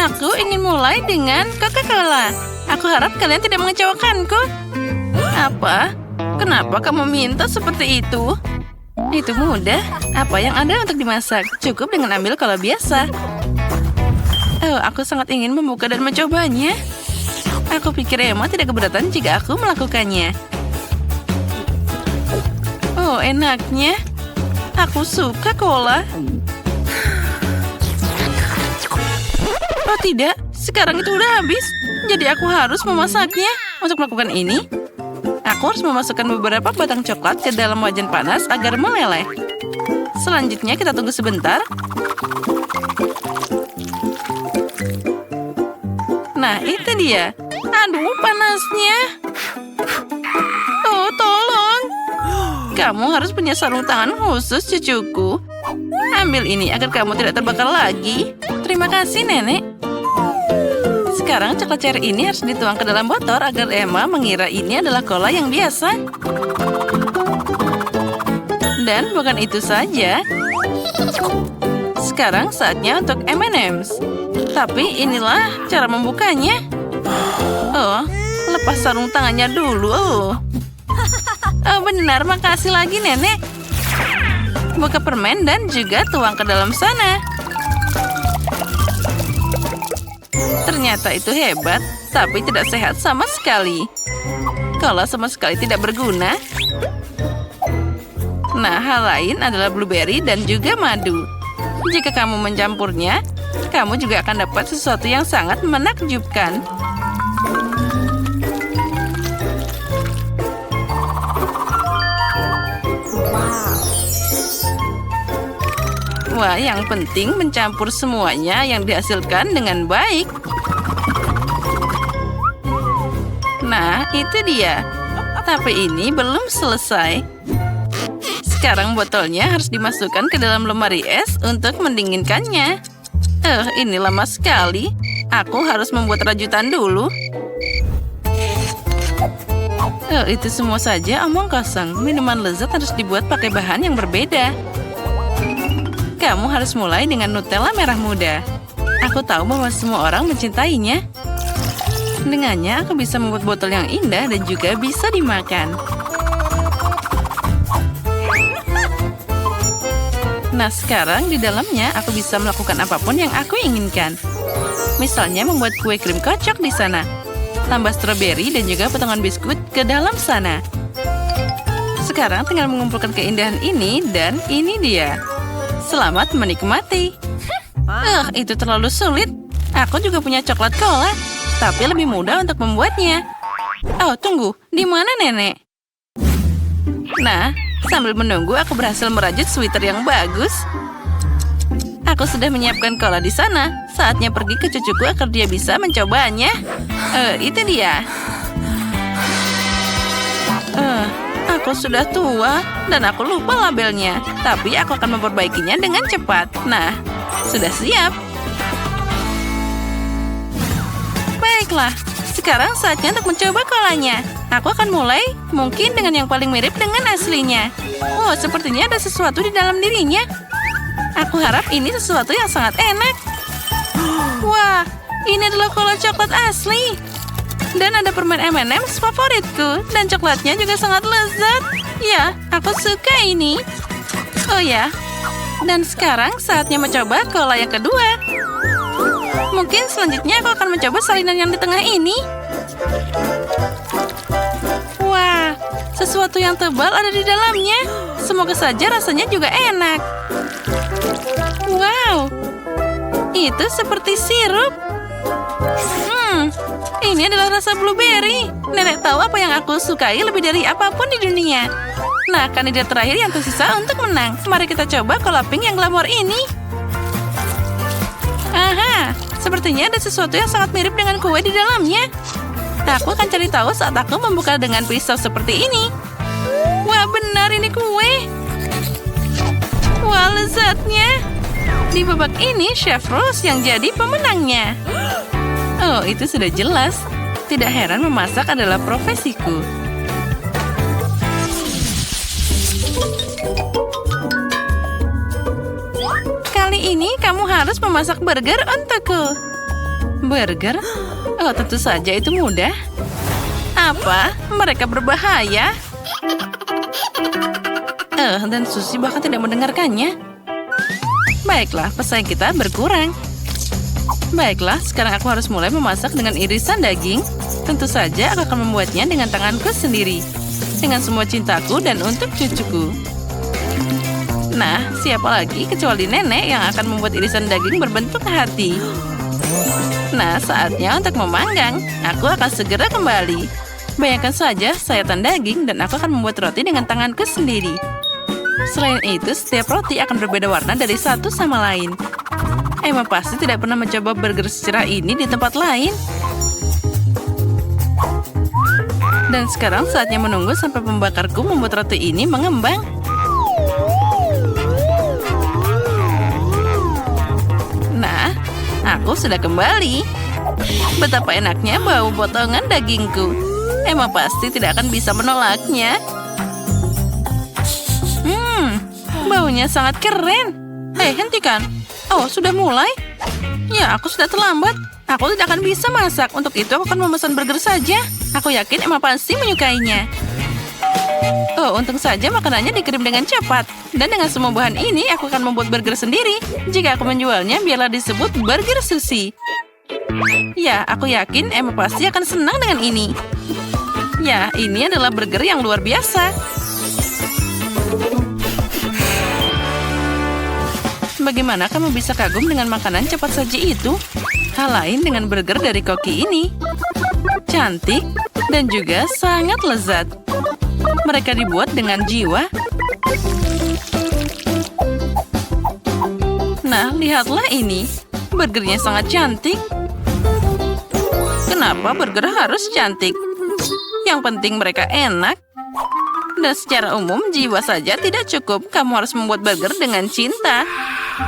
Aku ingin mulai dengan Coca-Cola. Aku harap kalian tidak mengecewakanku. Apa? Kenapa kamu minta seperti itu? Itu mudah. Apa yang ada untuk dimasak? Cukup dengan ambil cola biasa. Oh, aku sangat ingin membuka dan mencobanya. Aku pikir Emma tidak keberatan jika aku melakukannya. Oh, enaknya. Aku suka cola. Oh tidak, sekarang itu udah habis. Jadi aku harus memasaknya. Untuk melakukan ini, aku harus memasukkan beberapa batang coklat ke dalam wajan panas agar meleleh. Selanjutnya kita tunggu sebentar. Nah, itu dia. Aduh, panasnya. Oh, tolong. Kamu harus punya sarung tangan khusus, cucuku. Ambil ini agar kamu tidak terbakar lagi. Terima kasih, Nenek. Sekarang coklat cherry ini harus dituang ke dalam botol agar Emma mengira ini adalah cola yang biasa. Dan bukan itu saja. Sekarang saatnya untuk M&M's. Tapi inilah cara membukanya. Oh, lepas sarung tangannya dulu. Oh, benar, makasih lagi, Nenek. Buka permen dan juga tuang ke dalam sana. Ternyata itu hebat, tapi tidak sehat sama sekali. Kalau sama sekali tidak berguna. Nah, hal lain adalah blueberry dan juga madu. Jika kamu mencampurnya, kamu juga akan dapat sesuatu yang sangat menakjubkan. Wah, yang penting mencampur semuanya yang dihasilkan dengan baik. Nah, itu dia. Tapi ini belum selesai. Sekarang botolnya harus dimasukkan ke dalam lemari es untuk mendinginkannya. Ini lama sekali. Aku harus membuat rajutan dulu. Itu semua saja omong kosong. Minuman lezat harus dibuat pakai bahan yang berbeda. Kamu harus mulai dengan Nutella merah muda. Aku tahu bahwa semua orang mencintainya. Dengannya, aku bisa membuat botol yang indah dan juga bisa dimakan. Nah, sekarang di dalamnya aku bisa melakukan apapun yang aku inginkan. Misalnya membuat kue krim kocok di sana. Tambah stroberi dan juga potongan biskuit ke dalam sana. Sekarang tinggal mengumpulkan keindahan ini dan ini dia. Selamat menikmati. Itu terlalu sulit. Aku juga punya coklat cola, tapi lebih mudah untuk membuatnya. Oh, tunggu. Di mana Nenek? Nah, sambil menunggu aku berhasil merajut sweater yang bagus. Aku sudah menyiapkan cola di sana. Saatnya pergi ke cucuku agar dia bisa mencobanya. Itu dia. Aku sudah tua dan aku lupa labelnya. Tapi aku akan memperbaikinya dengan cepat. Nah, sudah siap. Baiklah, sekarang saatnya untuk mencoba kolanya. Aku akan mulai mungkin dengan yang paling mirip dengan aslinya. Oh, sepertinya ada sesuatu di dalam dirinya. Aku harap ini sesuatu yang sangat enak. Wah, ini adalah cola coklat asli. Dan ada permen M&M's favoritku. Dan coklatnya juga sangat lezat. Ya, aku suka ini. Oh ya, dan sekarang saatnya mencoba cola yang kedua. Mungkin selanjutnya aku akan mencoba salinan yang di tengah ini. Wah, sesuatu yang tebal ada di dalamnya. Semoga saja rasanya juga enak. Wow, itu seperti sirup. Ini adalah rasa blueberry. Nenek tahu apa yang aku sukai lebih dari apapun di dunia. Nah, kandidat terakhir yang tersisa untuk menang. Mari kita coba cola pink yang glamor ini. Aha, sepertinya ada sesuatu yang sangat mirip dengan kue di dalamnya. Aku akan cari tahu saat aku membuka dengan pisau seperti ini. Wah, benar ini kue. Wah, lezatnya. Di babak ini, Chef Rose yang jadi pemenangnya. Oh, itu sudah jelas. Tidak heran memasak adalah profesiku. Kali ini kamu harus memasak burger untukku. Burger? Oh, tentu saja itu mudah. Apa? Mereka berbahaya? Dan Susie bahkan tidak mendengarkannya. Baiklah, pesaing kita berkurang. Baiklah, sekarang aku harus mulai memasak dengan irisan daging. Tentu saja aku akan membuatnya dengan tanganku sendiri. Dengan semua cintaku dan untuk cucuku. Nah, siapa lagi kecuali nenek yang akan membuat irisan daging berbentuk hati. Nah, saatnya untuk memanggang. Aku akan segera kembali. Bayangkan saja sayatan daging dan aku akan membuat roti dengan tanganku sendiri. Selain itu, setiap roti akan berbeda warna dari satu sama lain. Emma pasti tidak pernah mencoba burger secerah ini di tempat lain. Dan sekarang saatnya menunggu sampai pembakarku membuat roti ini mengembang. Nah, aku sudah kembali. Betapa enaknya bau potongan dagingku. Emma pasti tidak akan bisa menolaknya. Baunya sangat keren. Hentikan. Oh, sudah mulai? Ya, aku sudah terlambat. Aku tidak akan bisa masak. Untuk itu, aku akan memesan burger saja. Aku yakin Emma pasti menyukainya. Oh, untung saja makanannya dikirim dengan cepat. Dan dengan semua bahan ini, aku akan membuat burger sendiri. Jika aku menjualnya, biarlah disebut burger Susie. Ya, aku yakin Emma pasti akan senang dengan ini. Ya, ini adalah burger yang luar biasa. Bagaimana kamu bisa kagum dengan makanan cepat saji itu? Hal lain dengan burger dari Koki ini. Cantik dan juga sangat lezat. Mereka dibuat dengan jiwa. Nah, lihatlah ini. Burgernya sangat cantik. Kenapa burger harus cantik? Yang penting mereka enak. Dan secara umum, jiwa saja tidak cukup. Kamu harus membuat burger dengan cinta.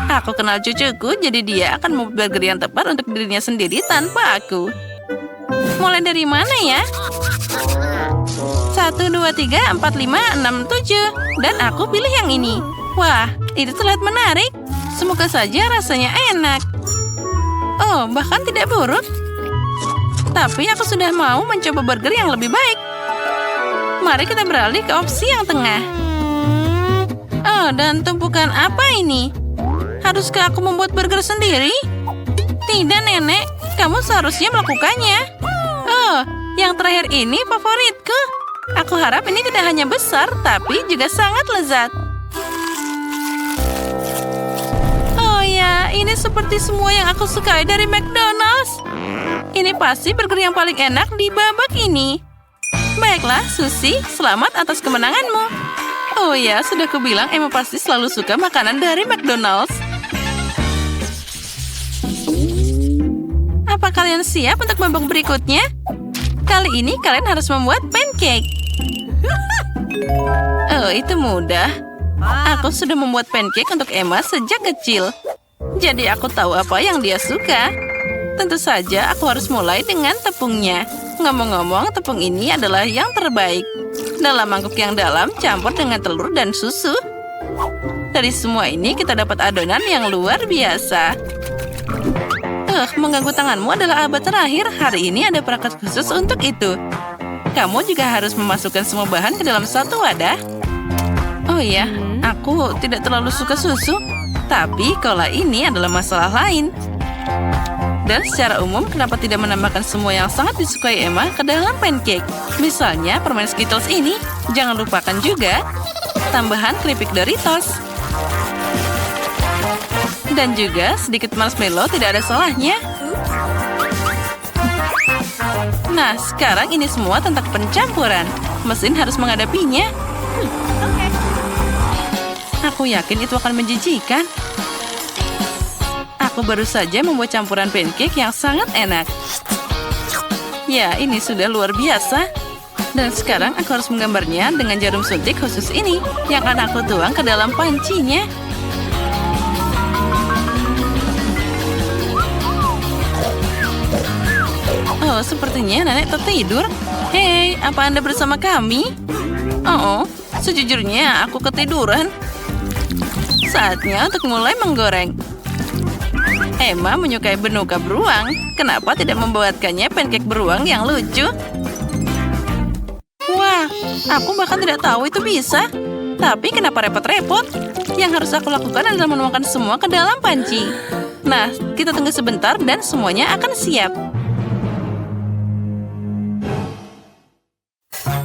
Aku kenal cucuku, jadi dia akan membuat burger yang tepat untuk dirinya sendiri tanpa aku. Mulai dari mana ya? 1, 2, 3, 4, 5, 6, 7. Dan aku pilih yang ini. Wah, itu terlihat menarik. Semoga saja rasanya enak. Oh, bahkan tidak buruk. Tapi aku sudah mau mencoba burger yang lebih baik. Mari kita beralih ke opsi yang tengah. Oh, dan tumpukan apa ini? Haruskah aku membuat burger sendiri? Tidak, Nenek. Kamu seharusnya melakukannya. Oh, yang terakhir ini favoritku. Aku harap ini tidak hanya besar, tapi juga sangat lezat. Oh ya, ini seperti semua yang aku sukai dari McDonald's. Ini pasti burger yang paling enak di babak ini. Baiklah, Susie, selamat atas kemenanganmu. Oh ya, sudah kubilang Emma pasti selalu suka makanan dari McDonald's. Apa kalian siap untuk babak berikutnya? Kali ini kalian harus membuat pancake. Oh, itu mudah. Aku sudah membuat pancake untuk Emma sejak kecil. Jadi aku tahu apa yang dia suka. Tentu saja aku harus mulai dengan tepungnya. Ngomong-ngomong, tepung ini adalah yang terbaik. Dalam mangkuk yang dalam, campur dengan telur dan susu. Dari semua ini kita dapat adonan yang luar biasa. Mengganggu tanganmu adalah abad terakhir. Hari ini ada perangkat khusus untuk itu. Kamu juga harus memasukkan semua bahan ke dalam satu wadah. Oh iya, aku tidak terlalu suka susu. Tapi kalau ini adalah masalah lain. Dan secara umum, kenapa tidak menambahkan semua yang sangat disukai Emma ke dalam pancake? Misalnya permen Skittles ini. Jangan lupakan juga tambahan keripik Doritos. Dan juga sedikit marshmallow tidak ada salahnya. Nah, sekarang ini semua tentang pencampuran. Mesin harus menghadapinya. Aku yakin itu akan menjijikan. Aku baru saja membuat campuran pancake yang sangat enak. Ya, ini sudah luar biasa. Dan sekarang aku harus menggambarnya dengan jarum suntik khusus ini yang akan aku tuang ke dalam pancinya. Oh, sepertinya nenek tertidur. Hei, apa Anda bersama kami? Oh, sejujurnya aku ketiduran. Saatnya untuk mulai menggoreng. Emma menyukai benuka beruang. Kenapa tidak membuatkannya pancake beruang yang lucu? Wah, aku bahkan tidak tahu itu bisa. Tapi kenapa repot-repot? Yang harus aku lakukan adalah menuangkan semua ke dalam panci. Nah, kita tunggu sebentar dan semuanya akan siap.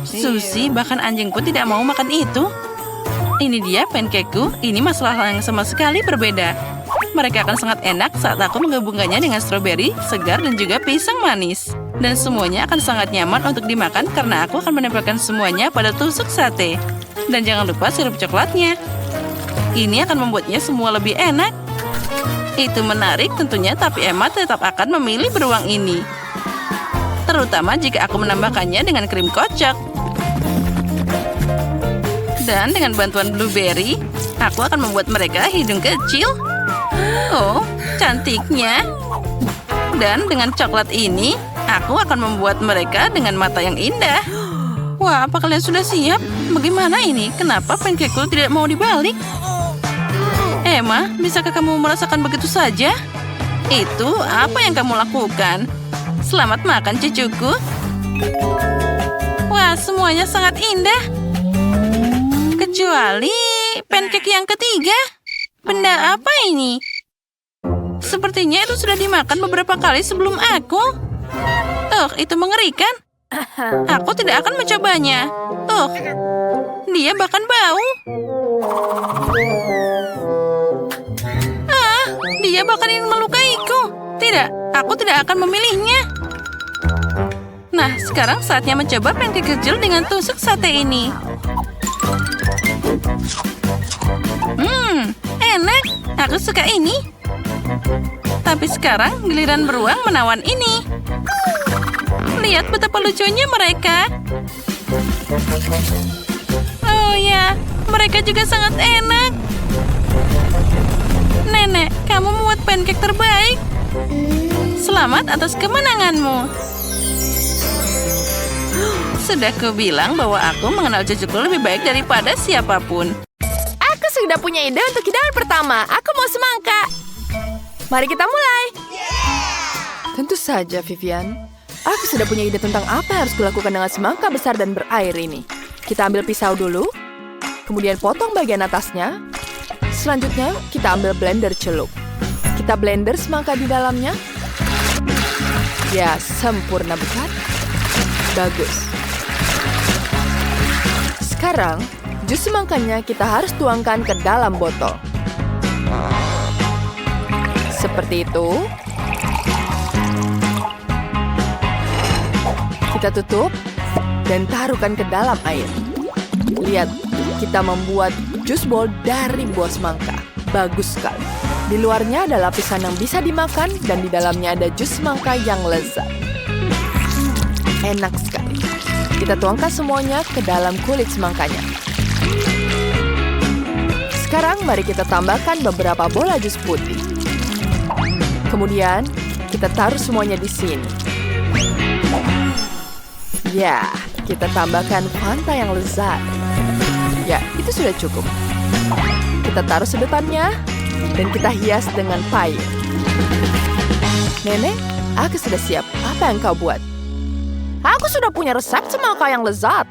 Susie, bahkan anjing pun tidak mau makan itu. Ini dia pancakeku. Ini masalah yang sama sekali berbeda. Mereka akan sangat enak saat aku menggabungkannya dengan stroberi, segar, dan juga pisang manis. Dan semuanya akan sangat nyaman untuk dimakan karena aku akan menempelkan semuanya pada tusuk sate. Dan jangan lupa sirup coklatnya. Ini akan membuatnya semua lebih enak. Itu menarik tentunya, tapi Emma tetap akan memilih beruang ini. Terutama jika aku menambahkannya dengan krim kocok. Dan dengan bantuan blueberry, aku akan membuat mereka hidung kecil. Oh, cantiknya. Dan dengan coklat ini, aku akan membuat mereka dengan mata yang indah. Wah, apa kalian sudah siap? Bagaimana ini? Kenapa pancakeku tidak mau dibalik? Emma, bisakah kamu merasakan begitu saja? Itu apa yang kamu lakukan? Selamat makan, cucuku. Wah, semuanya sangat indah. Kecuali pancake yang ketiga. Benda apa ini? Sepertinya itu sudah dimakan beberapa kali sebelum aku. Itu mengerikan. Aku tidak akan mencobanya. Dia bahkan bau. Dia bahkan ingin melukaiku. Tidak, aku tidak akan memilihnya. Nah, sekarang saatnya mencoba pancake kecil dengan tusuk sate ini. Enak. Aku suka ini. Tapi sekarang giliran beruang menawan ini. Lihat betapa lucunya mereka. Oh ya, mereka juga sangat enak. Nenek, kamu membuat pancake terbaik. Selamat atas kemenanganmu. Sudah kubilang bahwa aku mengenal cucuku lebih baik daripada siapapun. Aku sudah punya ide untuk hidangan pertama. Aku mau semangka. Mari kita mulai. Tentu saja, Vivian. Aku sudah punya ide tentang apa yang harus kulakukan dengan semangka besar dan berair ini. Kita ambil pisau dulu, kemudian potong bagian atasnya. Selanjutnya, kita ambil blender celup. Kita blender semangka di dalamnya. Ya, sempurna bukan? Bagus. Sekarang, jus semangkanya kita harus tuangkan ke dalam botol. Seperti itu. Kita tutup dan taruhkan ke dalam air. Lihat, kita membuat jus bol dari buah semangka. Bagus sekali. Di luarnya ada lapisan yang bisa dimakan dan di dalamnya ada jus semangka yang lezat. Enak sekali. Kita tuangkan semuanya ke dalam kulit semangkanya. Sekarang mari kita tambahkan beberapa bola jus putih. Kemudian kita taruh semuanya di sini. Ya, kita tambahkan Fanta yang lezat. Ya, itu sudah cukup. Kita taruh sedotannya dan kita hias dengan payung. Nenek, aku sudah siap. Apa yang kau buat? Aku sudah punya resep semangka yang lezat.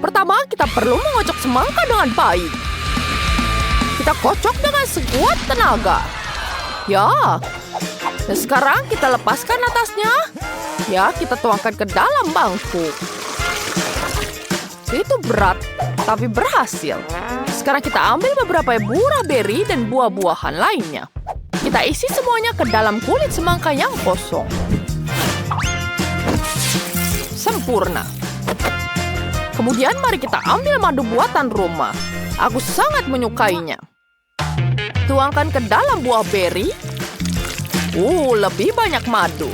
Pertama, kita perlu mengocok semangka dengan baik. Kita kocok dengan sekuat tenaga. Ya. Dan sekarang kita lepaskan atasnya. Ya, kita tuangkan ke dalam mangkuk. Itu berat, tapi berhasil. Sekarang kita ambil beberapa buah beri dan buah-buahan lainnya. Kita isi semuanya ke dalam kulit semangka yang kosong. Sempurna. Kemudian mari kita ambil madu buatan rumah. Aku sangat menyukainya. Tuangkan ke dalam buah beri. Lebih banyak madu.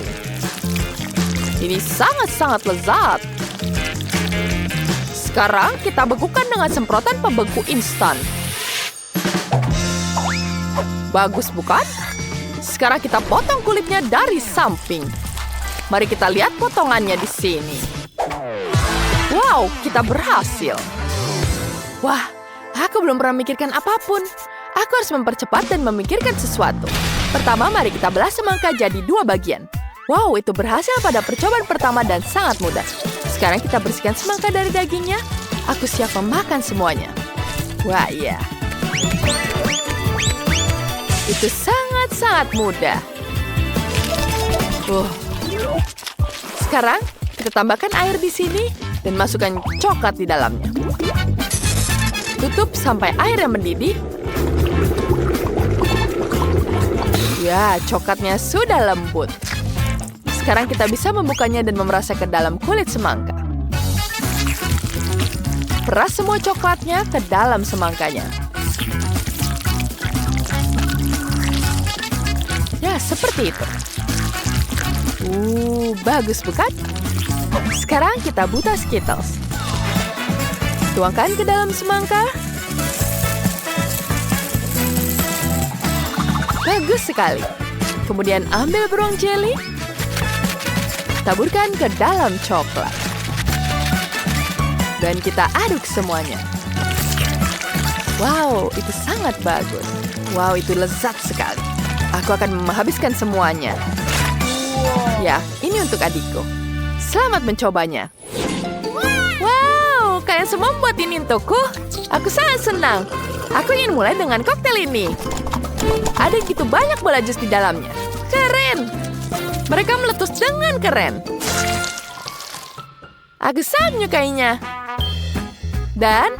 Ini sangat-sangat lezat. Sekarang kita bekukan dengan semprotan pembeku instan. Bagus bukan? Sekarang kita potong kulitnya dari samping. Mari kita lihat potongannya di sini. Wow, kita berhasil. Wah, aku belum pernah memikirkan apapun. Aku harus mempercepat dan memikirkan sesuatu. Pertama, mari kita belah semangka jadi 2 bagian. Wow, itu berhasil pada percobaan pertama dan sangat mudah. Sekarang kita bersihkan semangka dari dagingnya. Aku siap memakan semuanya. Wah, iya. Itu sangat-sangat mudah. Sekarang, kita tambahkan air di sini dan masukkan coklat di dalamnya. Tutup sampai airnya mendidih. Ya, coklatnya sudah lembut. Sekarang kita bisa membukanya dan memerasnya ke dalam kulit semangka. Peras semua coklatnya ke dalam semangkanya. Ya, seperti itu. Bagus bukan? Sekarang kita buta Skittles. Tuangkan ke dalam semangka. Bagus sekali. Kemudian ambil beruang jelly. Taburkan ke dalam coklat. Dan kita aduk semuanya. Wow, itu sangat bagus. Wow, itu lezat sekali. Aku akan menghabiskan semuanya. Ya, ini untuk adikku. Selamat mencobanya. Wow, kalian semua membuat ini untukku. Aku sangat senang. Aku ingin mulai dengan koktail ini. Ada gitu banyak bola jus di dalamnya. Keren. Mereka meletus dengan keren. Aku sangat menyukainya. Dan,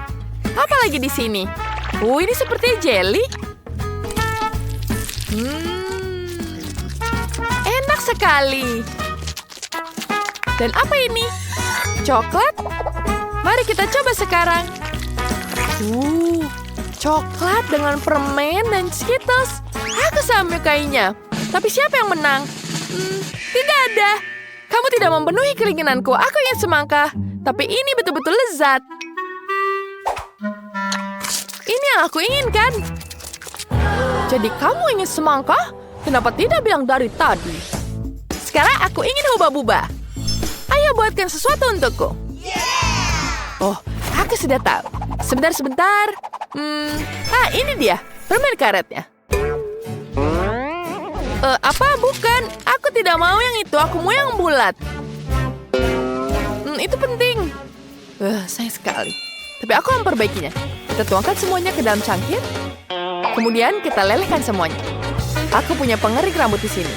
apa lagi di sini? Ini seperti jelly. Enak sekali. Dan apa ini? Coklat? Mari kita coba sekarang. Coklat dengan permen dan Skittles. Aku sangat menyukainya. Tapi siapa yang menang? Tidak ada. Kamu tidak memenuhi keinginanku. Aku ingin semangka. Tapi ini betul-betul lezat. Ini yang aku inginkan. Jadi kamu ingin semangka? Kenapa tidak bilang dari tadi? Sekarang aku ingin hubah-bubah. Ayo buatkan sesuatu untukku. Oh, aku sudah tahu. Sebentar. Ini dia. Permen karetnya. Apa? Bukan. Aku tidak mau yang itu. Aku mau yang bulat. Itu penting. Sayang sekali. Tapi aku memperbaikinya. Kita tuangkan semuanya ke dalam cangkir. Kemudian kita lelehkan semuanya. Aku punya pengering rambut di sini.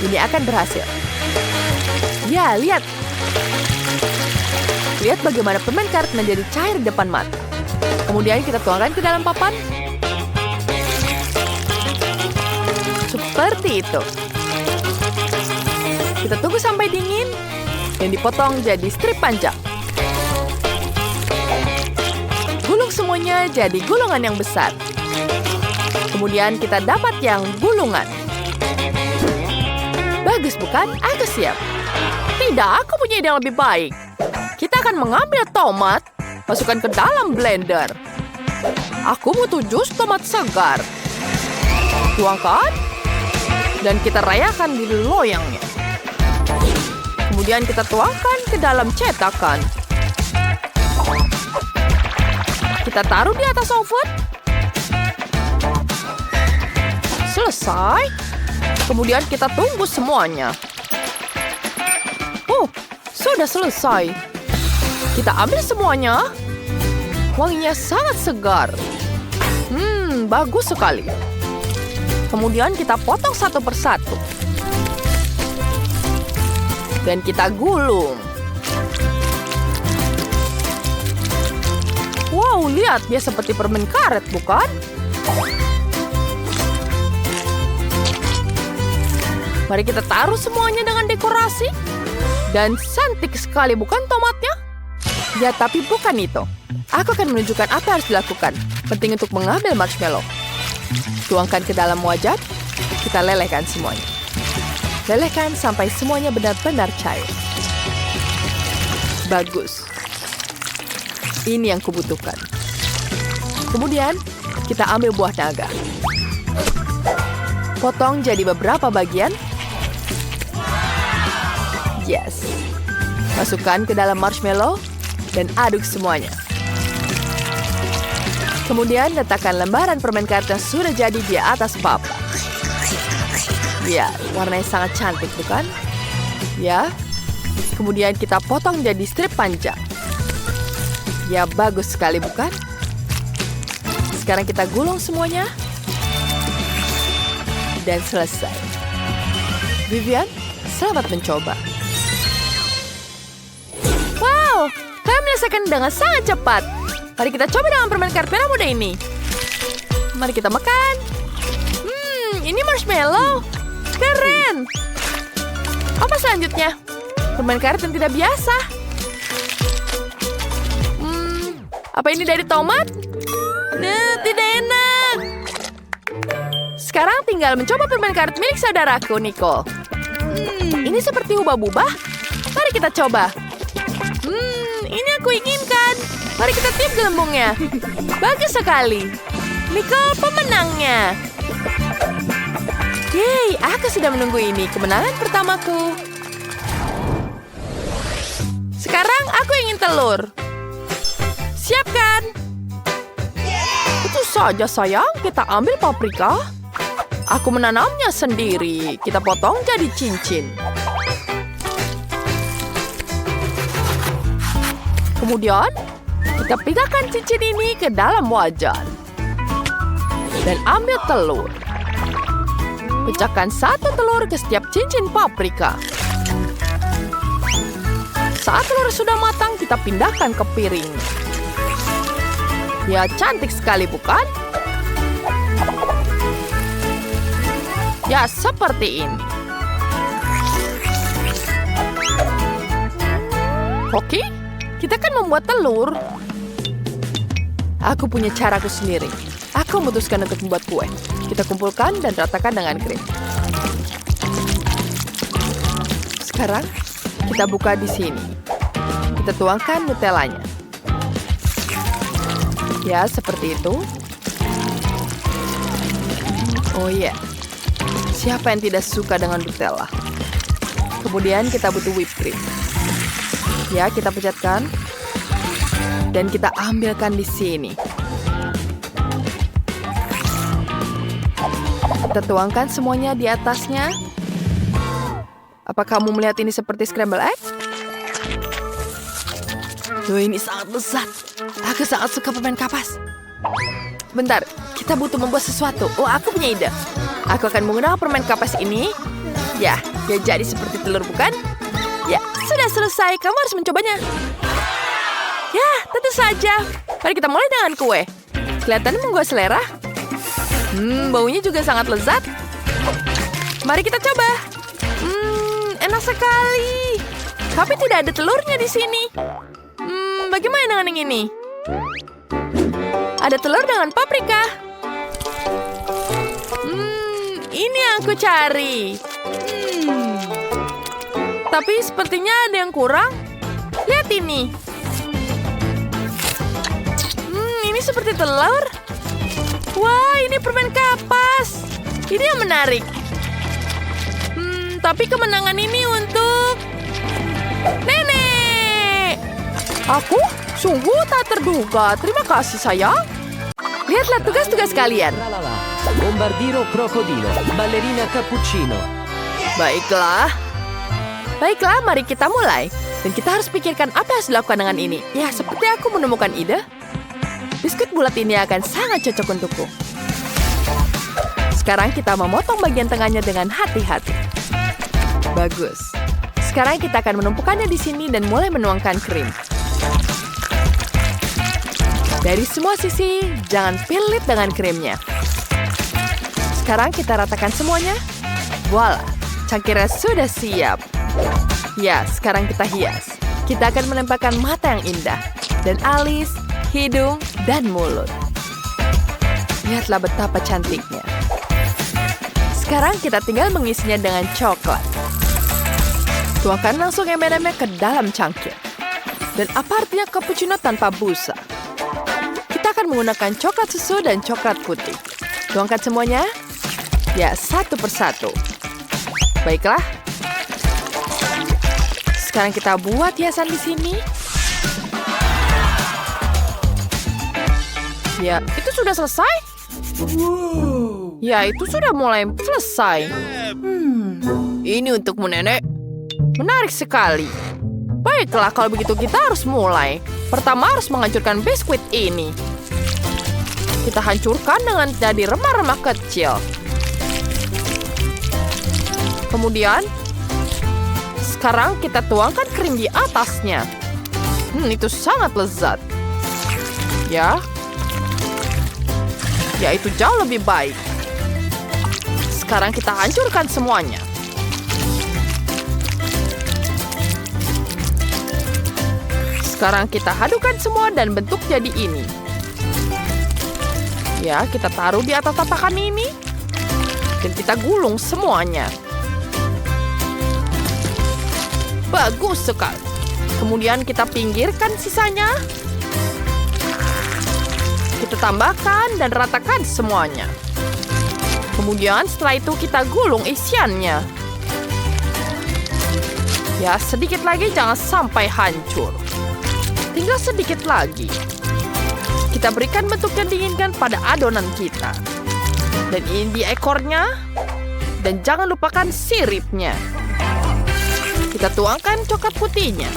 Ini akan berhasil. Ya, lihat. Lihat bagaimana permen karet menjadi cair di depan mata. Kemudian kita tuangkan ke dalam papan. Seperti itu. Kita tunggu sampai dingin dan dipotong jadi strip panjang. Gulung semuanya jadi gulungan yang besar. Kemudian kita dapat yang gulungan. Bagus bukan? Aku siap. Tidak, aku punya ide yang lebih baik. Kita akan mengambil tomat, masukkan ke dalam blender. Aku butuh jus tomat segar. Tuangkan. Dan kita rayakan di loyangnya. Kemudian kita tuangkan ke dalam cetakan. Kita taruh di atas oven. Selesai. Kemudian kita tunggu semuanya. Sudah selesai. Kita ambil semuanya. Wanginya sangat segar. Bagus sekali. Kemudian kita potong satu persatu. Dan kita gulung. Wow, lihat. Dia seperti permen karet, bukan? Mari kita taruh semuanya dengan dekorasi. Dan cantik sekali, bukan tomatnya? Ya, tapi bukan itu. Aku akan menunjukkan apa yang harus dilakukan. Penting untuk mengambil marshmallow. Tuangkan ke dalam wajan. Kita lelehkan semuanya. Lelehkan sampai semuanya benar-benar cair. Bagus. Ini yang kubutuhkan. Kemudian, kita ambil buah naga. Potong jadi beberapa bagian. Yes. Masukkan ke dalam marshmallow dan aduk semuanya. Kemudian letakkan lembaran permen karet yang sudah jadi di atas papan. Ya, warnanya sangat cantik, bukan? Ya. Kemudian kita potong jadi strip panjang. Ya, bagus sekali, bukan? Sekarang kita gulung semuanya. Dan selesai. Vivian, selamat mencoba. Wow, kalian menyelesaikan dengan sangat cepat. Mari kita coba dengan permen karet merah muda ini. Mari kita makan. Ini marshmallow. Keren. Apa selanjutnya? Permen karet yang tidak biasa. Apa ini dari tomat? Tidak enak. Sekarang tinggal mencoba permen karet milik saudaraku, Nicole. Ini seperti hubah-bubah. Mari kita coba. Ini aku inginkan. Mari kita tiup gelembungnya. Bagus sekali. Nicole pemenangnya. Yeay, aku sudah menunggu ini. Kemenangan pertamaku. Sekarang aku ingin telur. Siapkan. Itu saja, sayang. Kita ambil paprika. Aku menanamnya sendiri. Kita potong jadi cincin. Kemudian, kita pindahkan cincin ini ke dalam wajan. Dan ambil telur. Pecahkan satu telur ke setiap cincin paprika. Saat telur sudah matang, kita pindahkan ke piring. Ya, cantik sekali, bukan? Ya, seperti ini. Oke, kita kan membuat telur. Aku punya caraku sendiri. Aku memutuskan untuk membuat kue. Kita kumpulkan dan ratakan dengan krim. Sekarang, kita buka di sini. Kita tuangkan Nutellanya. Ya, seperti itu. Oh iya. Siapa yang tidak suka dengan Nutella? Kemudian kita butuh whipped cream. Ya, kita pecatkan. Dan kita ambilkan di sini. Kita tuangkan semuanya di atasnya. Apa kamu melihat ini seperti scramble egg? Tuh, ini sangat lezat. Aku sangat suka permen kapas. Bentar, kita butuh membuat sesuatu. Oh, aku punya ide. Aku akan menggunakan permen kapas ini. Ya, dia jadi seperti telur, bukan? Ya, sudah selesai. Kamu harus mencobanya. Ya, tentu saja. Mari kita mulai dengan kue. Kelihatannya menggugah selera. Baunya juga sangat lezat. Mari kita coba. Enak sekali. Tapi tidak ada telurnya di sini. Bagaimana dengan yang ini? Ada telur dengan paprika. Ini yang aku cari. Tapi sepertinya ada yang kurang. Lihat ini. Ini seperti telur. Wah, ini permen kapas. Ini yang menarik. Tapi kemenangan ini untuk Nenek. Aku sungguh tak terduga. Terima kasih, sayang. Lihatlah tugas-tugas kalian. Bombardiro crocodilo, ballerina cappuccino. Baiklah. Baiklah, mari kita mulai. Dan kita harus pikirkan apa yang harus dilakukan dengan ini. Ya, seperti aku menemukan ide. Biskuit bulat ini akan sangat cocok untukku. Sekarang kita memotong bagian tengahnya dengan hati-hati. Bagus. Sekarang kita akan menumpukannya di sini dan mulai menuangkan krim. Dari semua sisi, jangan pelit dengan krimnya. Sekarang kita ratakan semuanya. Voila, cangkirnya sudah siap. Ya, sekarang kita hias. Kita akan menempelkan mata yang indah. Dan alis, hidung, dan mulut. Lihatlah betapa cantiknya. Sekarang kita tinggal mengisinya dengan coklat. Tuangkan langsung M&M-nya ke dalam cangkir. Dan apa artinya cappuccino tanpa busa? Kita akan menggunakan coklat susu dan coklat putih. Tuangkan semuanya. Ya, satu persatu. Baiklah. Sekarang kita buat hiasan di sini. Ya, itu sudah selesai? Ya, itu sudah mulai selesai. Ini untukmu, Nenek. Menarik sekali. Baiklah, kalau begitu kita harus mulai. Pertama harus menghancurkan biskuit ini. Kita hancurkan dengan jadi remah-remah kecil. Kemudian, sekarang kita tuangkan krim di atasnya. Itu sangat lezat. Ya, itu jauh lebih baik. Sekarang kita hancurkan semuanya. Sekarang kita hadukan semua dan bentuk jadi ini. Ya, kita taruh di atas tatakan ini. Dan kita gulung semuanya. Bagus sekali. Kemudian kita pinggirkan sisanya. Kita tambahkan dan ratakan semuanya. Kemudian setelah itu kita gulung isiannya. Ya, sedikit lagi, jangan sampai hancur. Tinggal sedikit lagi. Kita berikan bentuk yang diinginkan pada adonan kita. Dan ini di ekornya. Dan jangan lupakan siripnya. Kita tuangkan coklat putihnya.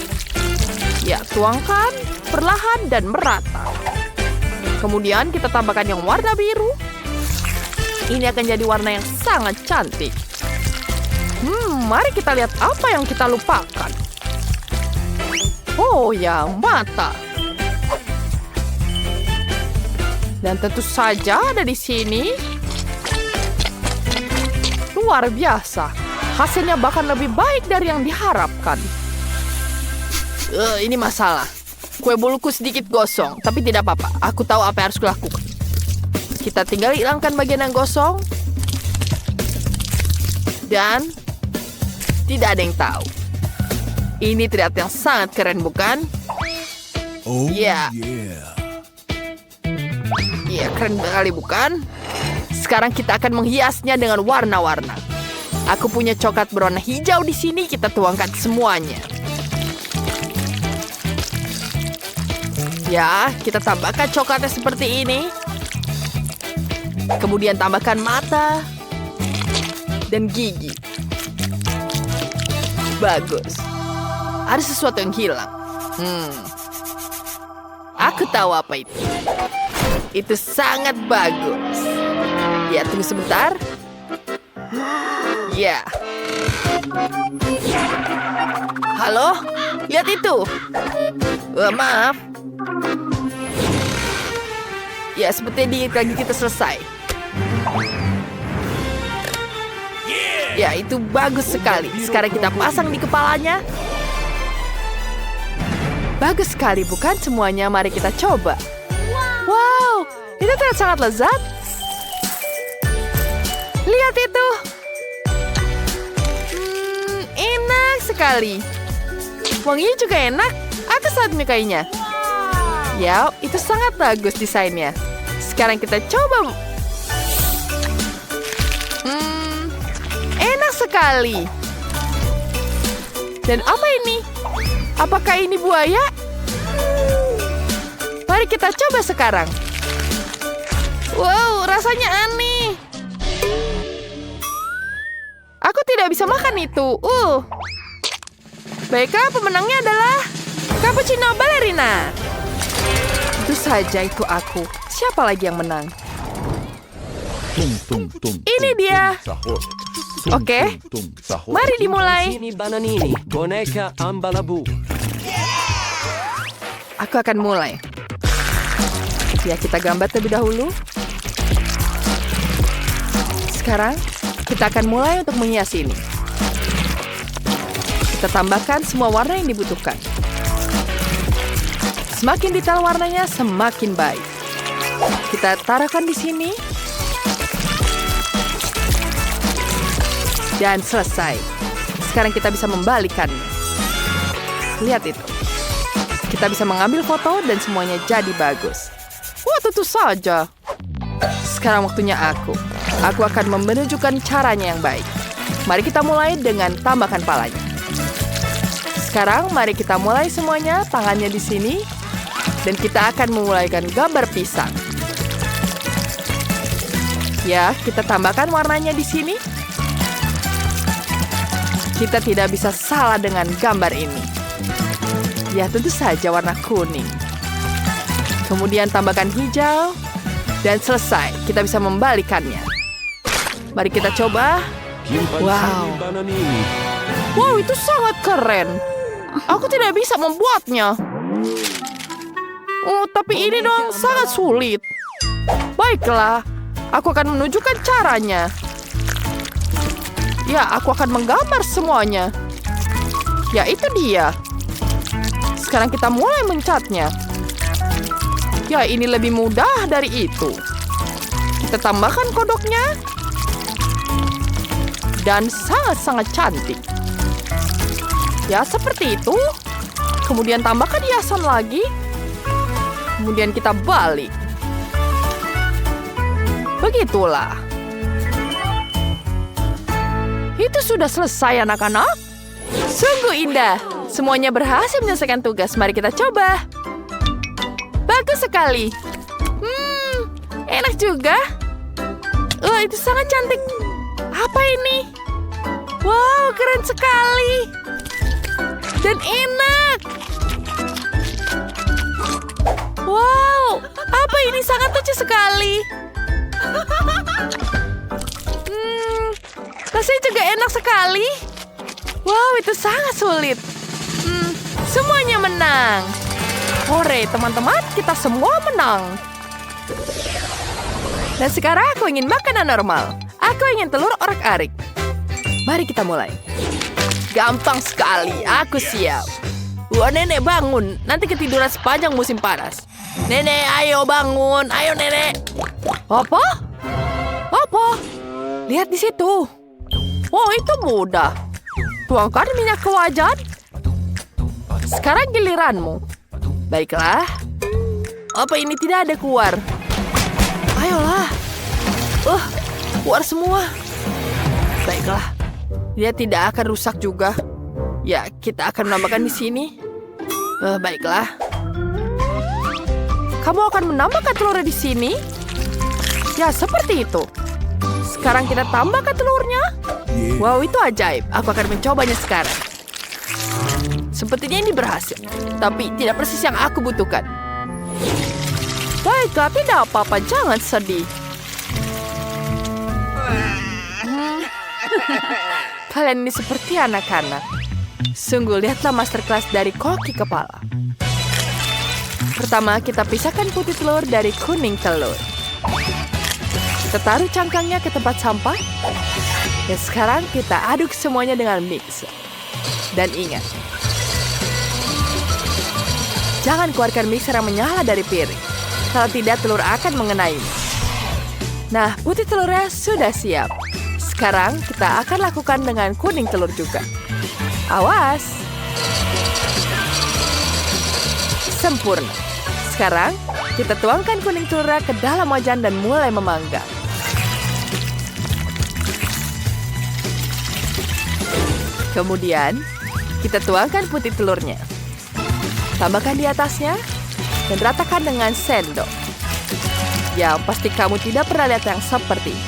Ya, tuangkan perlahan dan merata. Kemudian kita tambahkan yang warna biru. Ini akan jadi warna yang sangat cantik. Mari kita lihat apa yang kita lupakan. Oh ya, mata. Dan tentu saja ada di sini. Luar biasa. Hasilnya bahkan lebih baik dari yang diharapkan. Ini masalah. Kue boluku sedikit gosong, tapi tidak apa-apa. Aku tahu apa yang harus kulakukan. Kita tinggal hilangkan bagian yang gosong. Dan tidak ada yang tahu. Ini terlihat yang sangat keren, bukan? Oh Ya. Iya, keren sekali, bukan? Sekarang kita akan menghiasnya dengan warna-warna. Aku punya coklat berwarna hijau di sini. Kita tuangkan semuanya. Ya, kita tambahkan coklatnya seperti ini. Kemudian tambahkan mata dan gigi. Bagus. Ada sesuatu yang hilang. Aku tahu apa itu. Itu sangat bagus. Ya, tunggu sebentar. Ya. Halo? Lihat itu. Maaf. Ya, seperti lagi kita selesai. Ya, itu bagus sekali. Sekarang kita pasang di kepalanya. Bagus sekali, bukan semuanya? Mari kita coba. Wow, itu terlihat sangat lezat. Lihat itu. Enak sekali. Wanginya juga enak. Aku sangat menyukainya. Ya, itu sangat bagus desainnya. Sekarang kita coba. Enak sekali. Dan apa ini? Apakah ini buaya? Mari kita coba sekarang. Wow, rasanya aneh. Aku tidak bisa makan itu. Baiklah, pemenangnya adalah Cappuccino Ballerina. Tentu saja itu aku. Siapa lagi yang menang? Ini dia. Oke, mari dimulai. Ini Bananini, boneka Ambalabu. Aku akan mulai. Ya, kita gambar terlebih dahulu. Sekarang, kita akan mulai untuk menghias ini. Kita tambahkan semua warna yang dibutuhkan. Semakin detail warnanya, semakin baik. Kita taruhkan di sini. Dan selesai. Sekarang kita bisa membalikannya. Lihat itu. Kita bisa mengambil foto dan semuanya jadi bagus. Wah, tentu saja. Sekarang waktunya aku. Aku akan menunjukkan caranya yang baik. Mari kita mulai dengan tambahkan palanya. Sekarang mari kita mulai semuanya, tangannya di sini. Dan kita akan memulaikan gambar pisang. Ya, kita tambahkan warnanya di sini. Kita tidak bisa salah dengan gambar ini. Ya, tentu saja warna kuning. Kemudian tambahkan hijau. Dan selesai, kita bisa membalikannya. Mari kita coba. Wow. Bananini. Wow, itu sangat keren. Aku tidak bisa membuatnya. Oh, tapi ini dong sangat sulit. Baiklah, aku akan menunjukkan caranya. Ya, aku akan menggambar semuanya. Ya, itu dia. Sekarang kita mulai mencatnya. Ya, ini lebih mudah dari itu. Kita tambahkan kodoknya. Dan sangat-sangat cantik. Ya, seperti itu. Kemudian tambahkan hiasan lagi. Kemudian kita balik. Begitulah. Itu sudah selesai, anak-anak. Sungguh indah. Semuanya berhasil menyelesaikan tugas. Mari kita coba. Bagus sekali. Enak juga. Itu sangat cantik. Apa ini? Wow, keren sekali. Dan enak. Wow, apa ini? Sangat lucu sekali. Rasanya juga enak sekali. Wow, itu sangat sulit. Semuanya menang. Hore, teman-teman, kita semua menang. Dan sekarang aku ingin makanan normal. Aku ingin telur orak-arik. Mari kita mulai. Gampang sekali, aku siap. Wah, nenek bangun. Nanti ketiduran sepanjang musim panas. Nenek, ayo bangun. Ayo, nenek. Apa? Apa? Lihat di situ. Oh, itu mudah. Tuangkan minyak ke wajan. Sekarang giliranmu. Baiklah. Apa ini tidak ada keluar? Ayolah. Keluar semua. Baiklah. Dia tidak akan rusak juga. Ya, kita akan menambahkan di sini. Baiklah. Kamu akan menambahkan telurnya di sini? Ya, seperti itu. Sekarang kita tambahkan telurnya. Wow, itu ajaib. Aku akan mencobanya sekarang. Sepertinya ini berhasil. Tapi tidak persis yang aku butuhkan. Baiklah, tidak apa-apa. Jangan sedih. Kalian ini seperti anak-anak. Sungguh, lihatlah masterclass dari koki kepala. Pertama, kita pisahkan putih telur dari kuning telur. Kita taruh cangkangnya ke tempat sampah. Dan sekarang kita aduk semuanya dengan mixer. Dan ingat, jangan keluarkan mixer yang menyala dari piring. Kalau tidak, telur akan mengenaimu. Nah, putih telurnya sudah siap. Sekarang kita akan lakukan dengan kuning telur juga. Awas! Sempurna. Sekarang, kita tuangkan kuning telurnya ke dalam wajan dan mulai memanggang. Kemudian, kita tuangkan putih telurnya. Tambahkan di atasnya dan ratakan dengan sendok. Ya, pasti kamu tidak pernah lihat yang seperti ini.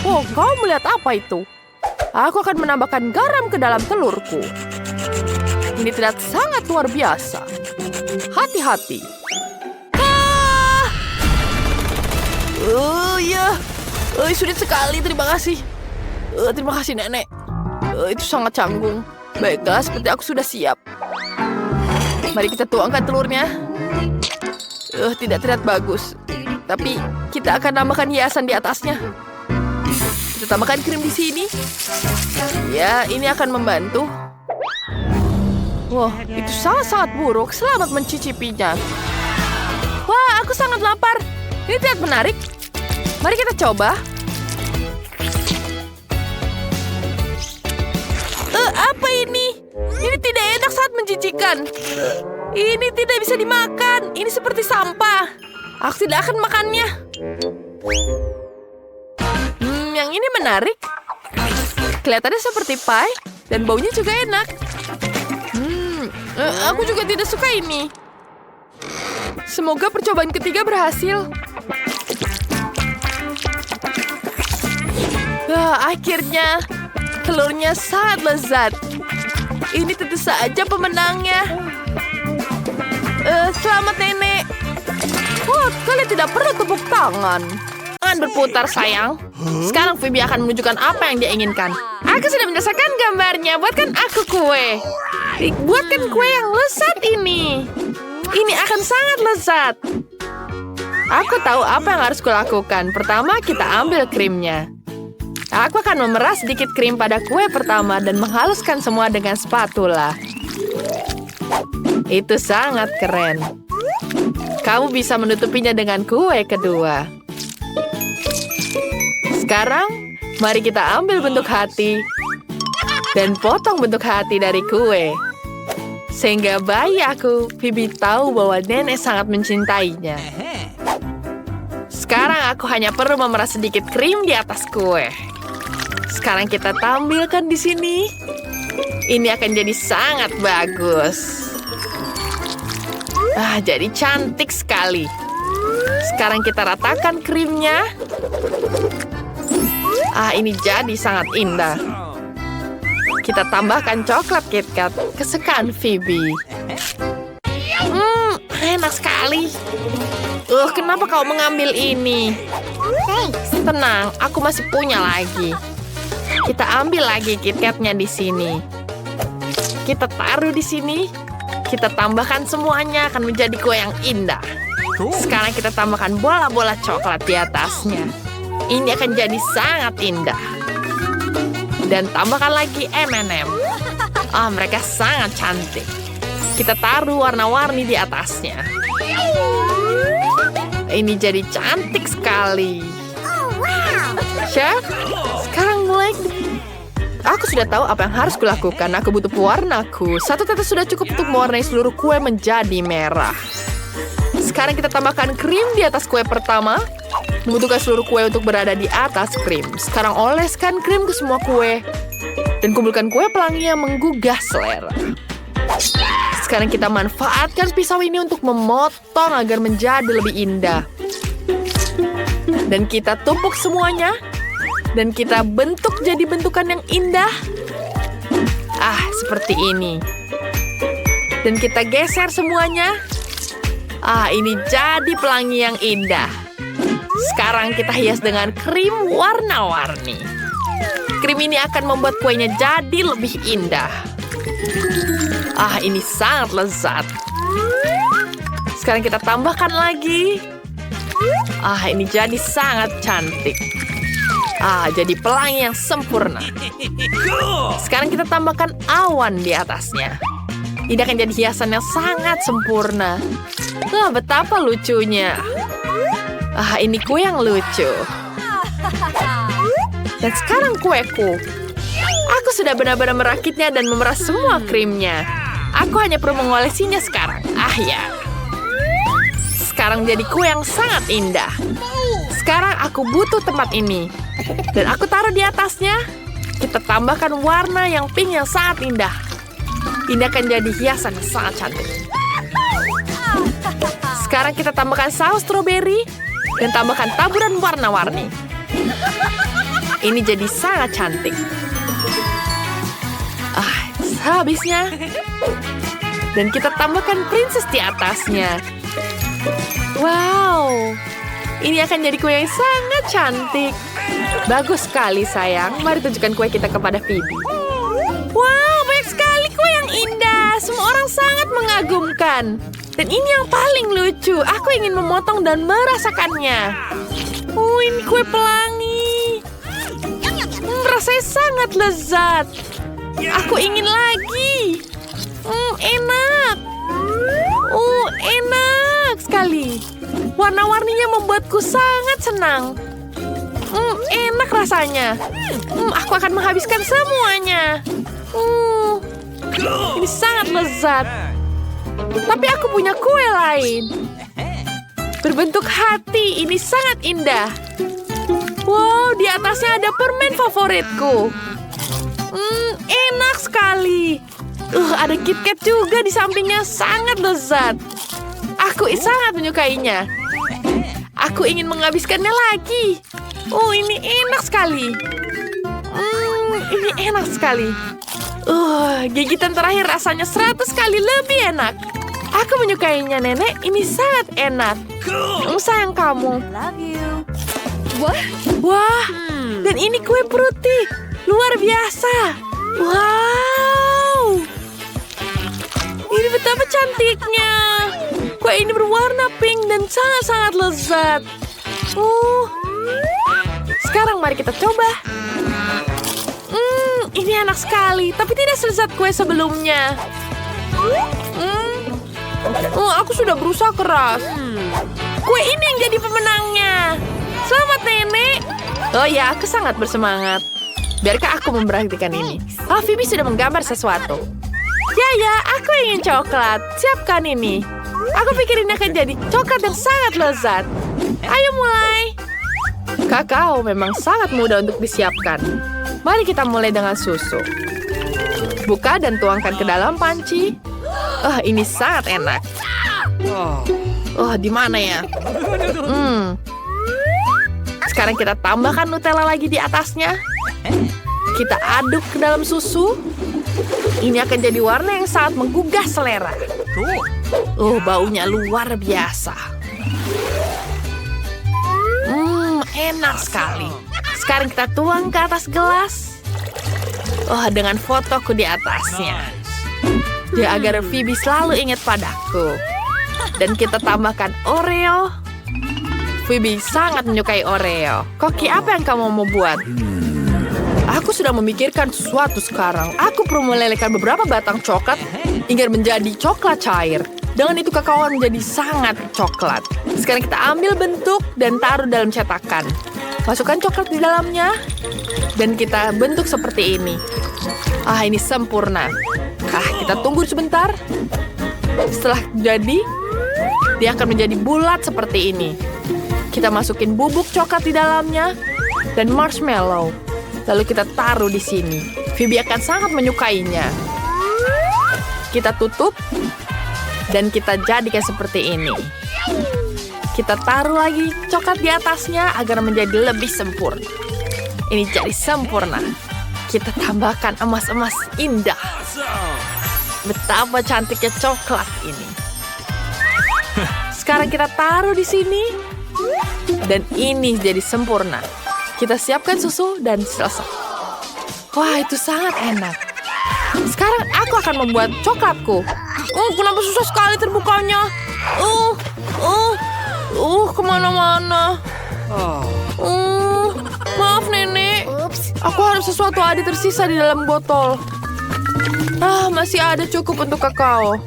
Oh, kau melihat apa itu? Aku akan menambahkan garam ke dalam telurku. Ini terlihat sangat luar biasa. Hati-hati. Ya. Sulit sekali, terima kasih. Terima kasih, Nenek. Itu sangat canggung. Baiklah, seperti aku sudah siap. Mari kita tuangkan telurnya. Tidak terlihat bagus. Tapi kita akan tambahkan hiasan di atasnya. Kita tambahkan krim di sini. Ya, ini akan membantu. Wah, itu sangat-sangat buruk. Selamat mencicipinya. Wah, aku sangat lapar. Ini terlihat menarik. Mari kita coba. Apa ini? Ini tidak enak saat menjijikan. Ini tidak bisa dimakan. Ini seperti sampah. Aku tidak akan makannya. Yang ini menarik. Kelihatannya seperti pie. Dan baunya juga enak. Aku juga tidak suka ini. Semoga percobaan ketiga berhasil. Akhirnya. Telurnya sangat lezat. Ini tentu saja pemenangnya. Selamat, Nenek. Oh, kalian tidak perlu tepuk tangan. Jangan berputar, sayang. Sekarang Phoebe akan menunjukkan apa yang dia inginkan. Aku sudah menyelesaikan gambarnya. Buatkan aku kue. Buatkan kue yang lezat ini. Ini akan sangat lezat. Aku tahu apa yang harus kulakukan. Pertama, kita ambil krimnya. Aku akan memeras sedikit krim pada kue pertama dan menghaluskan semua dengan spatula. Itu sangat keren. Kamu bisa menutupinya dengan kue kedua. Sekarang, mari kita ambil bentuk hati dan potong bentuk hati dari kue. Sehingga bayi aku, Phoebe, tahu bahwa nenek sangat mencintainya. Sekarang aku hanya perlu memeras sedikit krim di atas kue. Sekarang kita tampilkan di sini. Ini akan jadi sangat bagus. Jadi cantik sekali. Sekarang kita ratakan krimnya. Ini jadi sangat indah. Kita tambahkan coklat KitKat kesukaan Phoebe. Enak sekali. Kenapa kau mengambil ini? Tenang, aku masih punya lagi. Kita ambil lagi KitKatnya di sini. Kita taruh di sini. Kita tambahkan semuanya akan menjadi kue yang indah. Sekarang kita tambahkan bola-bola coklat di atasnya. Ini akan jadi sangat indah. Dan tambahkan lagi M&M. Mereka sangat cantik. Kita taruh warna-warni di atasnya. Ini jadi cantik sekali. Chef, sekarang mulai. Aku sudah tahu apa yang harus kulakukan. Aku butuh pewarnaku. Satu tetes sudah cukup untuk mewarnai seluruh kue menjadi merah. Sekarang kita tambahkan krim di atas kue pertama. Membutuhkan seluruh kue untuk berada di atas krim. Sekarang oleskan krim ke semua kue. Dan kumpulkan kue pelangi yang menggugah selera. Sekarang kita manfaatkan pisau ini untuk memotong agar menjadi lebih indah. Dan kita tumpuk semuanya. Dan kita bentuk jadi bentukan yang indah. Seperti ini. Dan kita geser semuanya. Ini jadi pelangi yang indah. Sekarang kita hias dengan krim warna-warni. Krim ini akan membuat kuenya jadi lebih indah. Ini sangat lezat. Sekarang kita tambahkan lagi. Ini jadi sangat cantik. Jadi pelangi yang sempurna. Sekarang kita tambahkan awan di atasnya. Ini akan jadi hiasan yang sangat sempurna. Betapa lucunya. Ini kue yang lucu. Dan sekarang kueku. Aku sudah benar-benar merakitnya dan memeras semua krimnya. Aku hanya perlu mengolesinya sekarang. Ya. Sekarang jadi kue yang sangat indah. Sekarang aku butuh tempat ini. Dan aku taruh di atasnya. Kita tambahkan warna yang pink yang sangat indah. Ini akan jadi hiasan yang sangat cantik. Sekarang kita tambahkan saus stroberi. Dan tambahkan taburan warna-warni. Ini jadi sangat cantik. Habisnya. Dan kita tambahkan princess di atasnya. Wow. Ini akan jadi kue yang sangat cantik. Bagus sekali, sayang. Mari tunjukkan kue kita kepada Phoebe. Wow, banyak sekali kue yang indah. Semua orang sangat mengagumkan. Dan ini yang paling lucu. Aku ingin memotong dan merasakannya. Ini kue pelangi. Rasanya sangat lezat. Aku ingin lagi. Enak. Enak sekali. Warna-warninya membuatku sangat senang. Enak rasanya. Aku akan menghabiskan semuanya. Ini sangat lezat. Tapi aku punya kue lain. Berbentuk hati. Ini sangat indah. Wow, di atasnya ada permen favoritku. Enak sekali. Ada KitKat juga di sampingnya. Sangat lezat. Aku sangat menyukainya. Aku ingin menghabiskannya lagi. Ini enak sekali. Ini enak sekali. Gigitan terakhir rasanya 100 kali lebih enak. Aku menyukainya, Nenek. Ini sangat enak. Sayang kamu. Wah, dan ini kue fruity. Luar biasa. Wow. Ini betapa cantiknya. Kue ini berwarna pink dan sangat-sangat lezat. Sekarang mari kita coba. Ini enak sekali, tapi tidak selezat kue sebelumnya. Aku sudah berusaha keras. Kue ini yang jadi pemenangnya. Selamat, Nenek. Oh ya, aku sangat bersemangat. Biarkah aku memperhatikan ini. Phoebe sudah menggambar sesuatu. Ya, aku ingin coklat. Siapkan ini. Aku pikir ini akan jadi coklat yang sangat lezat. Ayo mulai. Kakao memang sangat mudah untuk disiapkan. Mari kita mulai dengan susu. Buka dan tuangkan ke dalam panci. Ini sangat enak. Di mana ya? Sekarang kita tambahkan Nutella lagi di atasnya. Kita aduk ke dalam susu. Ini akan jadi warna yang sangat menggugah selera. Baunya luar biasa. Enak sekali. Sekarang kita tuang ke atas gelas. Dengan fotoku di atasnya. Ya, agar Phoebe selalu ingat padaku. Dan kita tambahkan Oreo. Phoebe sangat menyukai Oreo. Koki apa yang kamu mau buat? Aku sudah memikirkan sesuatu sekarang. Aku perlu melelehkan beberapa batang coklat hingga menjadi coklat cair. Dengan itu kakao akan menjadi sangat coklat. Sekarang kita ambil bentuk dan taruh dalam cetakan. Masukkan coklat di dalamnya. Dan kita bentuk seperti ini. Ini sempurna. Kita tunggu sebentar. Setelah jadi, dia akan menjadi bulat seperti ini. Kita masukin bubuk coklat di dalamnya dan marshmallow. Lalu kita taruh di sini. Phoebe akan sangat menyukainya. Kita tutup dan kita jadikan seperti ini. Kita taruh lagi coklat di atasnya agar menjadi lebih sempurna. Ini jadi sempurna. Kita tambahkan emas-emas indah. Betapa cantiknya coklat ini. Sekarang kita taruh di sini. Dan ini jadi sempurna. Kita siapkan susu dan selesai. Wah, itu sangat enak. Sekarang aku akan membuat coklatku. Kenapa susah sekali terbukanya? Kemana-mana. Maaf, Nenek. Aku harap sesuatu ada tersisa di dalam botol. Masih ada cukup untuk kakao.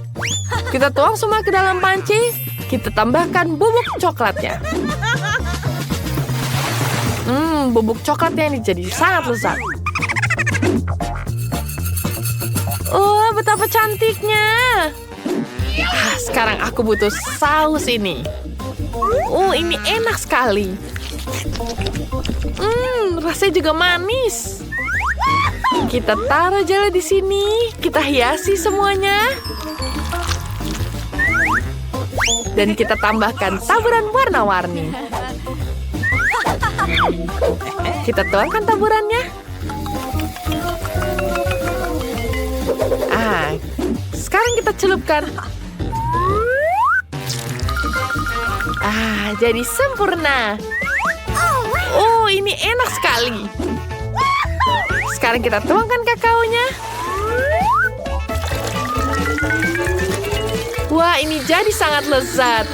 Kita tuang semua ke dalam panci. Kita tambahkan bubuk coklatnya. Bubuk coklatnya ini jadi sangat lezat. Betapa cantiknya. Sekarang aku butuh saus ini. Ini enak sekali. Rasanya juga manis. Kita taruh jelly di sini. Kita hiasi semuanya. Dan kita tambahkan taburan warna-warni. Kita tuangkan taburannya. Sekarang kita celupkan. Jadi sempurna. Ini enak sekali. Sekarang kita tuangkan kakaonya. Wah, ini jadi sangat lezat.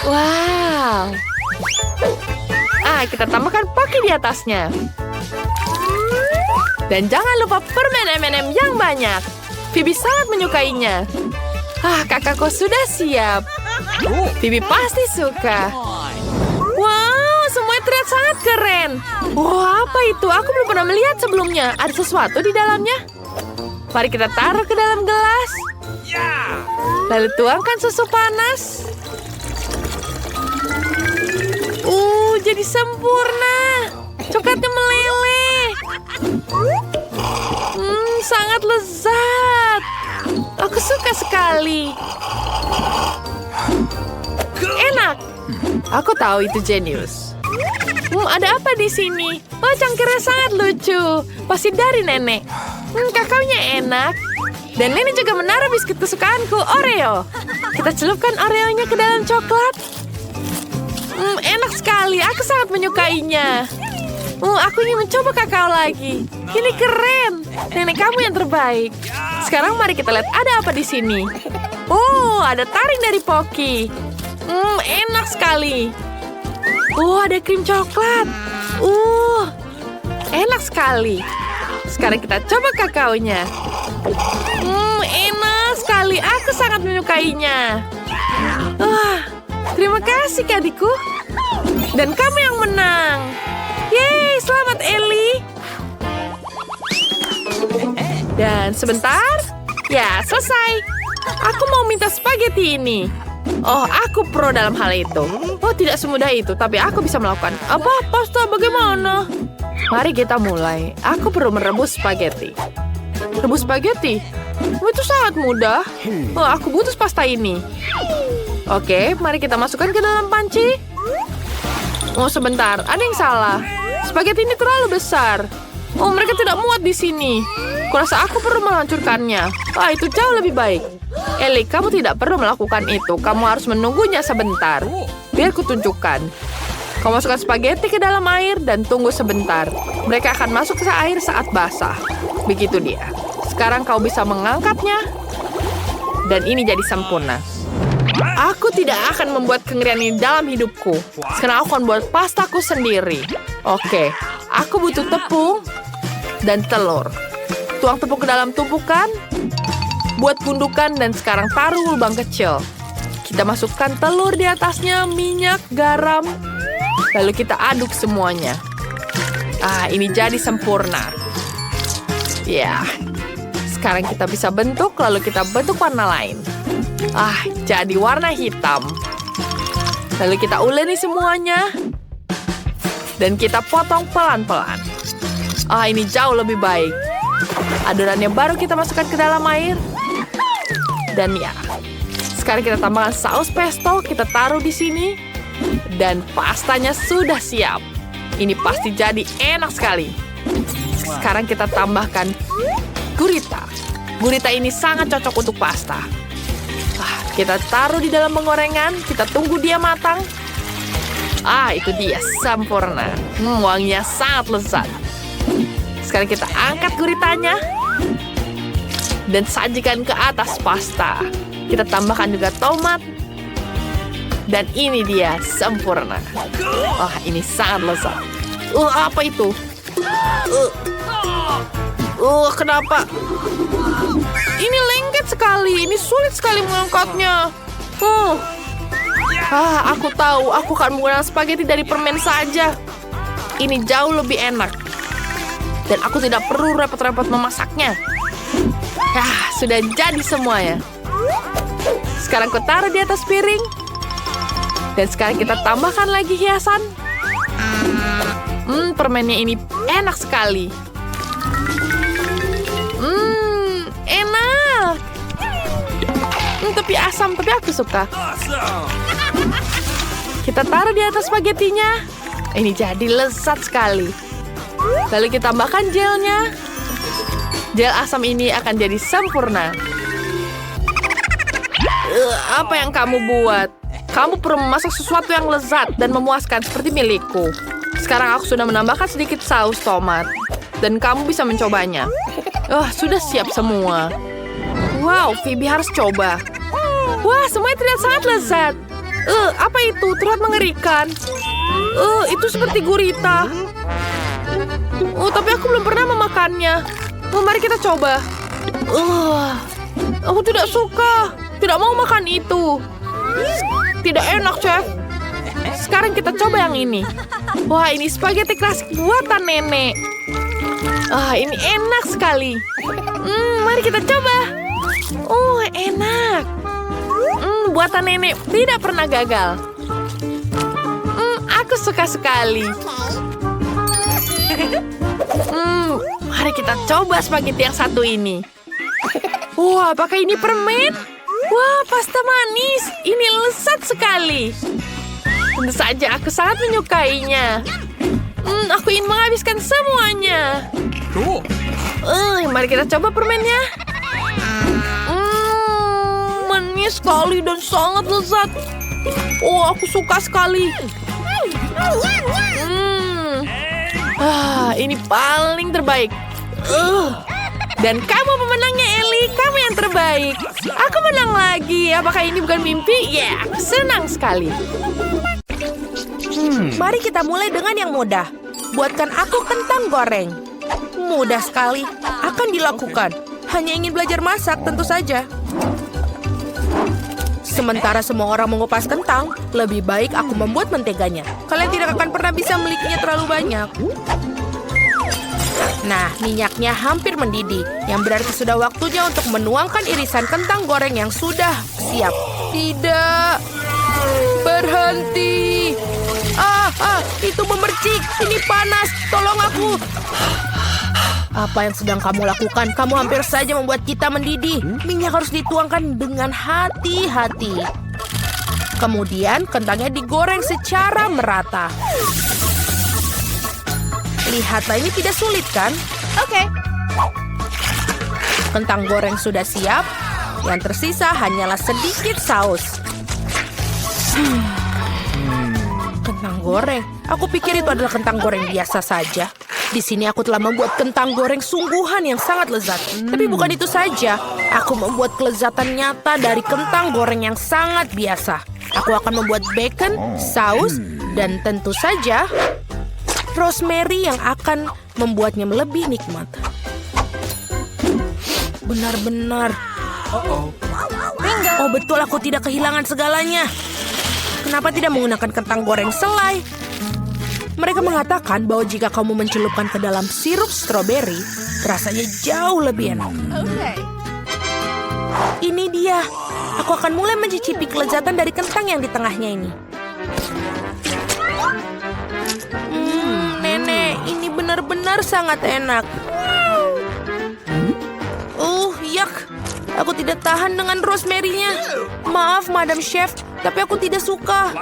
Wow. Kita tambahkan poki di atasnya. Dan jangan lupa permen M&M yang banyak. Phoebe sangat menyukainya. Kakakku sudah siap. Phoebe pasti suka. Wow, semuanya terlihat sangat keren. Apa itu? Aku belum pernah melihat sebelumnya. Ada sesuatu di dalamnya. Mari kita taruh ke dalam gelas. Lalu tuangkan susu panas. Jadi sempurna. Coklatnya meleleh. Sangat lezat. Aku suka sekali. Enak. Aku tahu itu jenius. Ada apa di sini? Oh, cangkirnya sangat lucu. Pasti dari nenek. Kakaonya enak. Dan nenek juga menaruh biskuit kesukaanku, Oreo. Kita celupkan Oreonya ke dalam coklat. Enak sekali. Aku sangat menyukainya. Aku ingin mencoba kakao lagi. Ini keren. Nenek kamu yang terbaik. Sekarang mari kita lihat ada apa di sini. Ada taring dari Pocky. Enak sekali. Ada krim coklat. Enak sekali. Sekarang kita coba kakaonya. Enak sekali. Aku sangat menyukainya. Terima kasih, adikku. Dan kamu yang menang. Yeay, selamat Ellie. Dan sebentar. Ya, selesai. Aku mau minta spaghetti ini. Aku pro dalam hal itu. Tidak semudah itu, tapi aku bisa melakukan. Pasta bagaimana? Mari kita mulai. Aku perlu merebus spaghetti. Rebus spaghetti? Itu sangat mudah. Aku butuh pasta ini. Oke, mari kita masukkan ke dalam panci. Sebentar, ada yang salah. Spaghetti ini terlalu besar. Mereka tidak muat di sini. Kurasa aku perlu menghancurkannya. Itu jauh lebih baik. Ellie, kamu tidak perlu melakukan itu. Kamu harus menunggunya sebentar. Biar kutunjukkan. Kau masukkan spaghetti ke dalam air dan tunggu sebentar. Mereka akan masuk ke air saat basah. Begitu dia. Sekarang kau bisa mengangkatnya. Dan ini jadi sempurna. Aku tidak akan membuat kengerian ini dalam hidupku. Sekarang aku akan buat pastaku sendiri. Oke, aku butuh tepung dan telur. Tuang tepung ke dalam tumpukan. Buat gundukan dan sekarang taruh lubang kecil. Kita masukkan telur di atasnya, minyak, garam. Lalu kita aduk semuanya. Ini jadi sempurna. Ya. Sekarang kita bisa bentuk, lalu kita bentuk warna lain. Jadi warna hitam. Lalu kita uleni semuanya. Dan kita potong pelan-pelan. Ini jauh lebih baik. Adonannya baru kita masukkan ke dalam air. Dan ya, sekarang kita tambahkan saus pesto, kita taruh di sini. Dan pastanya sudah siap. Ini pasti jadi enak sekali. Sekarang kita tambahkan gurita. Gurita ini sangat cocok untuk pasta. Kita taruh di dalam penggorengan, kita tunggu dia matang. Itu dia, sempurna. Wanginya sangat lezat. Sekarang kita angkat guritanya. Dan sajikan ke atas pasta. Kita tambahkan juga tomat. Dan ini dia, sempurna. Ini sangat lezat. Apa itu? Kenapa? Ini lengket sekali. Ini sulit sekali mengangkatnya. Aku tahu. Aku akan menggunakan spaghetti dari permen saja. Ini jauh lebih enak. Dan aku tidak perlu repot-repot memasaknya. Sudah jadi semuanya. Sekarang aku taruh di atas piring. Dan sekarang kita tambahkan lagi hiasan. Permennya ini enak sekali. Enak. Tapi asam, tapi aku suka. Kita taruh di atas spagettinya. Ini jadi lezat sekali. Lalu kita tambahkan gelnya. Gel asam ini akan jadi sempurna. Apa yang kamu buat? Kamu perlu memasak sesuatu yang lezat dan memuaskan seperti milikku. Sekarang aku sudah menambahkan sedikit saus tomat. Dan kamu bisa mencobanya. Sudah siap semua. Wow, Phoebe harus coba. Wah, semuanya terlihat sangat lezat. Apa itu? Terlihat mengerikan. Itu seperti gurita. Tapi aku belum pernah memakannya. Mari kita coba. Aku tidak suka. Tidak mau makan itu. Tidak enak, Chef. Sekarang kita coba yang ini. Wah, ini spaghetti klasik buatan nenek. Ini enak sekali. Mari kita coba. Enak. Buatan nenek tidak pernah gagal. Aku suka sekali. Mari kita coba spaghetti yang satu ini. Wah, apakah ini permen? Wah, pasta manis. Ini lezat sekali. Tentu saja aku sangat menyukainya. Aku ingin menghabiskan semuanya. Cool. Mari kita coba permennya. Manis sekali dan sangat lezat. Oh, aku suka sekali. Ini paling terbaik. Dan kamu pemenangnya, Ellie. Kamu yang terbaik. Aku menang lagi. Apakah ini bukan mimpi? Ya, senang sekali. Mari kita mulai dengan yang mudah. Buatkan aku kentang goreng. Mudah sekali. Akan dilakukan. Hanya ingin belajar masak, tentu saja. Sementara semua orang mengupas kentang, lebih baik aku membuat menteganya. Kalian tidak akan pernah bisa memilikinya terlalu banyak. Nah, minyaknya hampir mendidih, yang berarti sudah waktunya untuk menuangkan irisan kentang goreng yang sudah siap. Tidak. Berhenti. Itu memercik. Ini panas. Tolong aku. Apa yang sedang kamu lakukan? Kamu hampir saja membuat kita mendidih. Minyak harus dituangkan dengan hati-hati. Kemudian kentangnya digoreng secara merata. Lihatlah, ini tidak sulit kan? Oke. Kentang goreng sudah siap. Yang tersisa hanyalah sedikit saus. Kentang goreng. Aku pikir itu adalah kentang goreng biasa saja. Di sini aku telah membuat kentang goreng sungguhan yang sangat lezat. Tapi bukan itu saja. Aku membuat kelezatan nyata dari kentang goreng yang sangat biasa. Aku akan membuat bacon, saus, dan tentu saja rosemary yang akan membuatnya lebih nikmat. Benar-benar. Oh betul, aku tidak kehilangan segalanya. Kenapa tidak menggunakan kentang goreng selai? Mereka mengatakan bahwa jika kamu mencelupkan ke dalam sirup stroberi, rasanya jauh lebih enak. Ini dia. Aku akan mulai mencicipi kelezatan dari kentang yang di tengahnya ini. Nenek, ini benar-benar sangat enak. Yak. Aku tidak tahan dengan rosemary-nya. Maaf, Madam Chef, tapi aku tidak suka.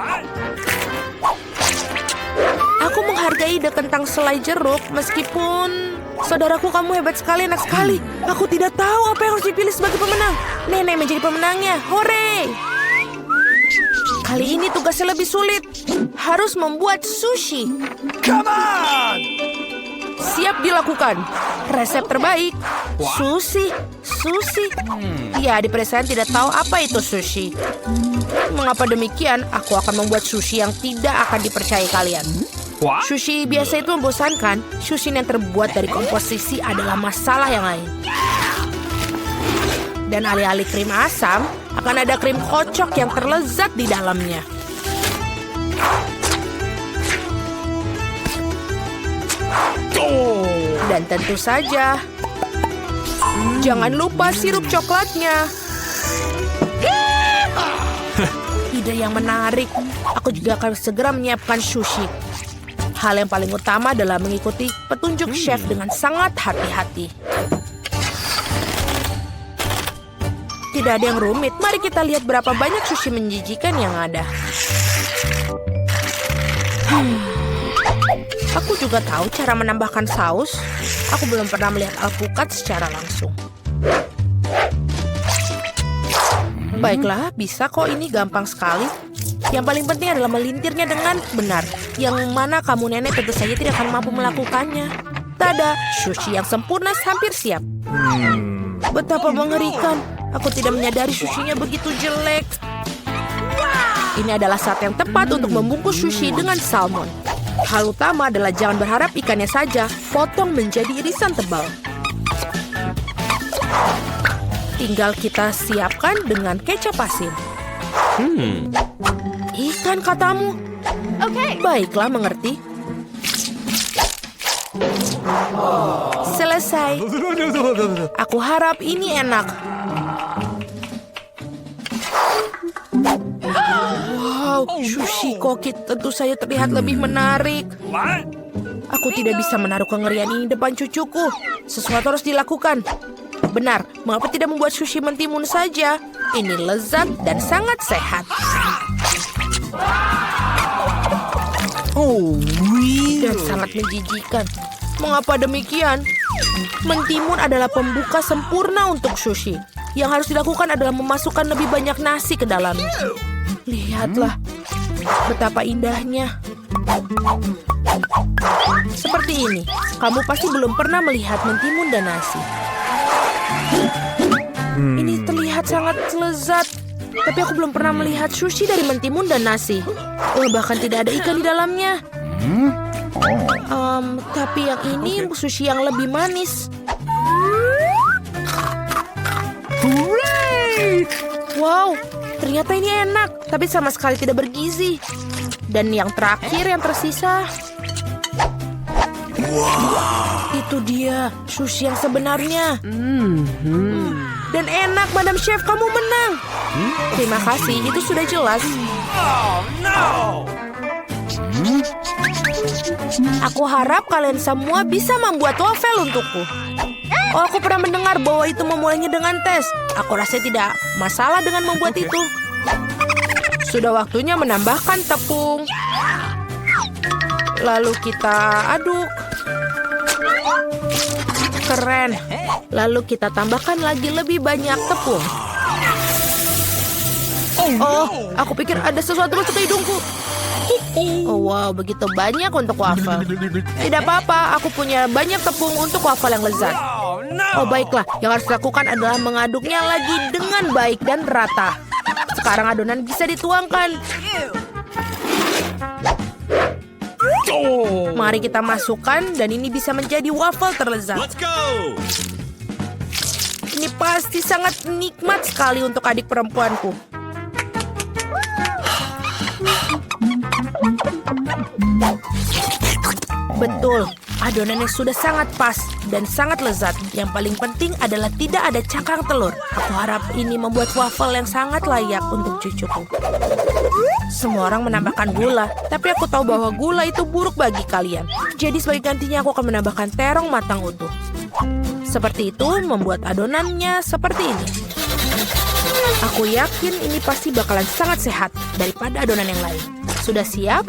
Aku menghargai ide kentang selai jeruk, meskipun... Saudaraku, kamu hebat sekali, enak sekali. Aku tidak tahu apa yang harus dipilih sebagai pemenang. Nenek menjadi pemenangnya. Hore! Kali ini tugasnya lebih sulit. Harus membuat sushi. Come on! Siap dilakukan. Resep terbaik. Sushi. Ya, di pedesaan tidak tahu apa itu sushi. Mengapa demikian? Aku akan membuat sushi yang tidak akan dipercaya kalian. Sushi biasa itu membosankan. Sushi yang terbuat dari komposisi adalah masalah yang lain. Dan alih-alih krim asam, akan ada krim kocok yang terlezat di dalamnya. Dan tentu saja, jangan lupa sirup coklatnya. Ide yang menarik. Aku juga akan segera menyiapkan sushi. Hal yang paling utama adalah mengikuti petunjuk chef dengan sangat hati-hati. Tidak ada yang rumit. Mari kita lihat berapa banyak sushi menjijikan yang ada. Aku juga tahu cara menambahkan saus. Aku belum pernah melihat alpukat secara langsung. Baiklah, bisa kok, ini gampang sekali. Yang paling penting adalah melintirnya dengan benar. Yang mana kamu nenek tentu saja tidak akan mampu melakukannya. Tada, sushi yang sempurna hampir siap. Betapa mengerikan. Aku tidak menyadari sushinya begitu jelek. Ini adalah saat yang tepat untuk membungkus sushi dengan salmon. Hal utama adalah jangan berharap ikannya saja, potong menjadi irisan tebal. Tinggal kita siapkan dengan kecap asin. Ikan katamu? Oke. Baiklah, mengerti. Selesai. Aku harap ini enak. Wow, sushi koki tentu saja terlihat lebih menarik. Aku tidak bisa menaruh kengerian ini depan cucuku. Sesuatu harus dilakukan. Benar, mengapa tidak membuat sushi mentimun saja? Ini lezat dan sangat sehat. Dan sangat menjijikan. Mengapa demikian? Mentimun adalah pembuka sempurna untuk sushi. Yang harus dilakukan adalah memasukkan lebih banyak nasi ke dalamnya. Lihatlah, betapa indahnya. Seperti ini, kamu pasti belum pernah melihat mentimun dan nasi. Ini terlihat sangat lezat. Tapi aku belum pernah melihat sushi dari mentimun dan nasi. Bahkan tidak ada ikan di dalamnya. Tapi yang ini sushi yang lebih manis. Wow, ternyata ini enak, tapi sama sekali tidak bergizi. Dan yang terakhir yang tersisa. Itu dia, sushi yang sebenarnya. Dan enak, Madam Chef, kamu menang. Terima kasih, itu sudah jelas. Aku harap kalian semua bisa membuat waffle untukku. Aku pernah mendengar bahwa itu memulainya dengan tes. Aku rasa tidak masalah dengan membuat itu. Sudah waktunya menambahkan tepung. Lalu kita aduk. Keren. Lalu kita tambahkan lagi lebih banyak tepung. Oh, aku pikir ada sesuatu masuk ke hidungku. Oh wow, begitu banyak untuk waffle. Tidak apa-apa, aku punya banyak tepung untuk waffle yang lezat. Oh baiklah, yang harus dilakukan adalah mengaduknya lagi dengan baik dan rata. Sekarang adonan bisa dituangkan. Mari kita masukkan dan ini bisa menjadi waffle terlezat. Ini pasti sangat nikmat sekali untuk adik perempuanku. Betul, adonannya sudah sangat pas dan sangat lezat. Yang paling penting adalah tidak ada cakang telur. Aku harap ini membuat waffle yang sangat layak untuk cucuku. Semua orang menambahkan gula, tapi aku tahu bahwa gula itu buruk bagi kalian. Jadi sebagai gantinya aku akan menambahkan terong matang utuh. Seperti itu membuat adonannya seperti ini. Aku yakin ini pasti bakalan sangat sehat daripada adonan yang lain. Sudah siap?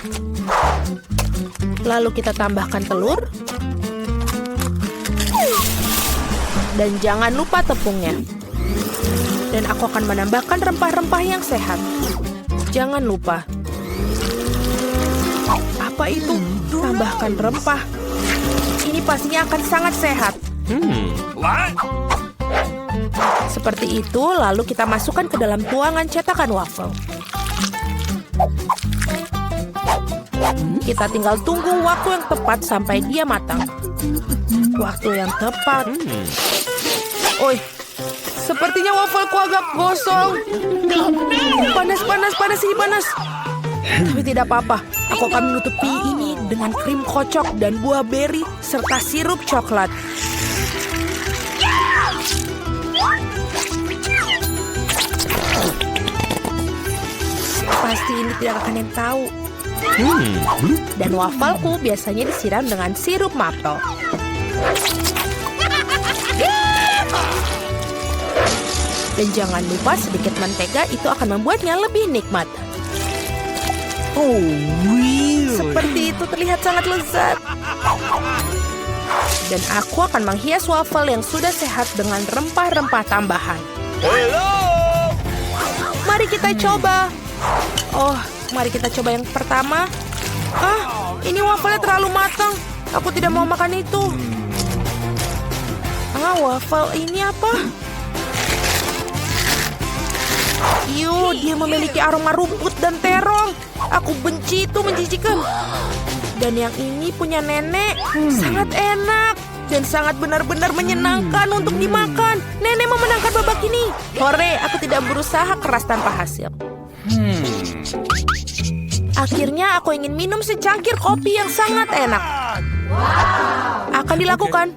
Lalu kita tambahkan telur. Dan jangan lupa tepungnya. Dan aku akan menambahkan rempah-rempah yang sehat. Jangan lupa. Apa itu? Tambahkan rempah. Ini pastinya akan sangat sehat. Seperti itu, lalu kita masukkan ke dalam tuangan cetakan waffle. Kita tinggal tunggu waktu yang tepat sampai dia matang. Waktu yang tepat. Oi, sepertinya waffleku agak gosong. Panas, ini panas. Tapi tidak apa-apa, aku akan menutupi ini dengan krim kocok dan buah beri serta sirup coklat. Pasti ini tidak akan yang tahu. Dan wafelku biasanya disiram dengan sirup maple. Dan jangan lupa sedikit mentega, itu akan membuatnya lebih nikmat. Seperti itu terlihat sangat lezat. Dan aku akan menghias waffle yang sudah sehat dengan rempah-rempah tambahan. Mari kita coba. Oh, mari kita coba yang pertama. Ini wafelnya terlalu matang. Aku tidak mau makan itu. Waffle ini apa? Dia memiliki aroma rumput dan terong. Aku benci itu, menjijikan. Dan yang ini punya nenek. Sangat enak. Dan sangat benar-benar menyenangkan untuk dimakan. Nenek memenangkan babak ini. Hore, aku tidak berusaha keras tanpa hasil. Akhirnya aku ingin minum secangkir kopi yang sangat enak. Akan dilakukan.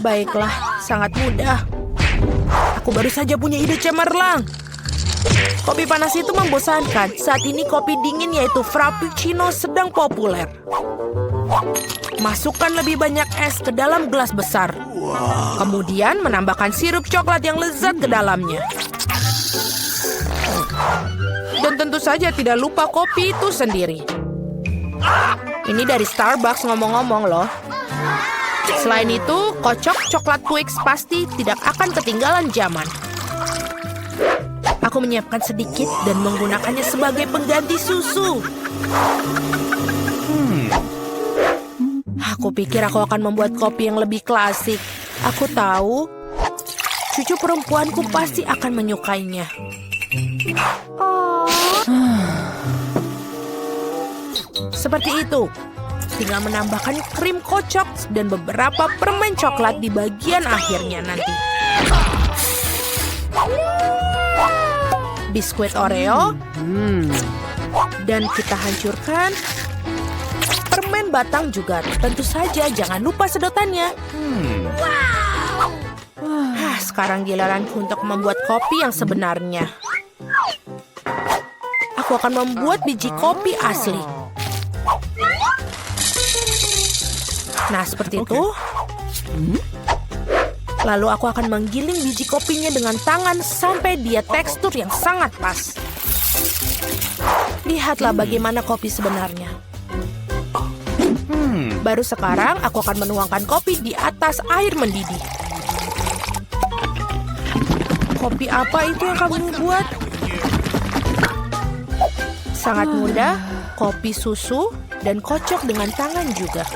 Baiklah, sangat mudah. Aku baru saja punya ide cemerlang. Kopi panas itu membosankan. Saat ini kopi dingin yaitu Frappuccino sedang populer. Masukkan lebih banyak es ke dalam gelas besar. Kemudian menambahkan sirup coklat yang lezat ke dalamnya. Dan tentu saja tidak lupa kopi itu sendiri. Ini dari Starbucks ngomong-ngomong loh. Selain itu, kocok coklat Twix pasti tidak akan ketinggalan zaman. Aku menyiapkan sedikit dan menggunakannya sebagai pengganti susu. Aku pikir aku akan membuat kopi yang lebih klasik. Aku tahu, cucu perempuanku pasti akan menyukainya. Seperti itu. Tinggal menambahkan krim kocok dan beberapa permen coklat di bagian akhirnya nanti. Biskuit Oreo. Dan kita hancurkan permen batang juga. Tentu saja jangan lupa sedotannya. Sekarang giliranku untuk membuat kopi yang sebenarnya. Aku akan membuat biji kopi asli. Nah, seperti itu. Lalu aku akan menggiling biji kopinya dengan tangan sampai dia tekstur yang sangat pas. Lihatlah bagaimana kopi sebenarnya. Baru sekarang aku akan menuangkan kopi di atas air mendidih. Kopi apa itu yang kamu buat? Sangat mudah, kopi susu dan kocok dengan tangan juga.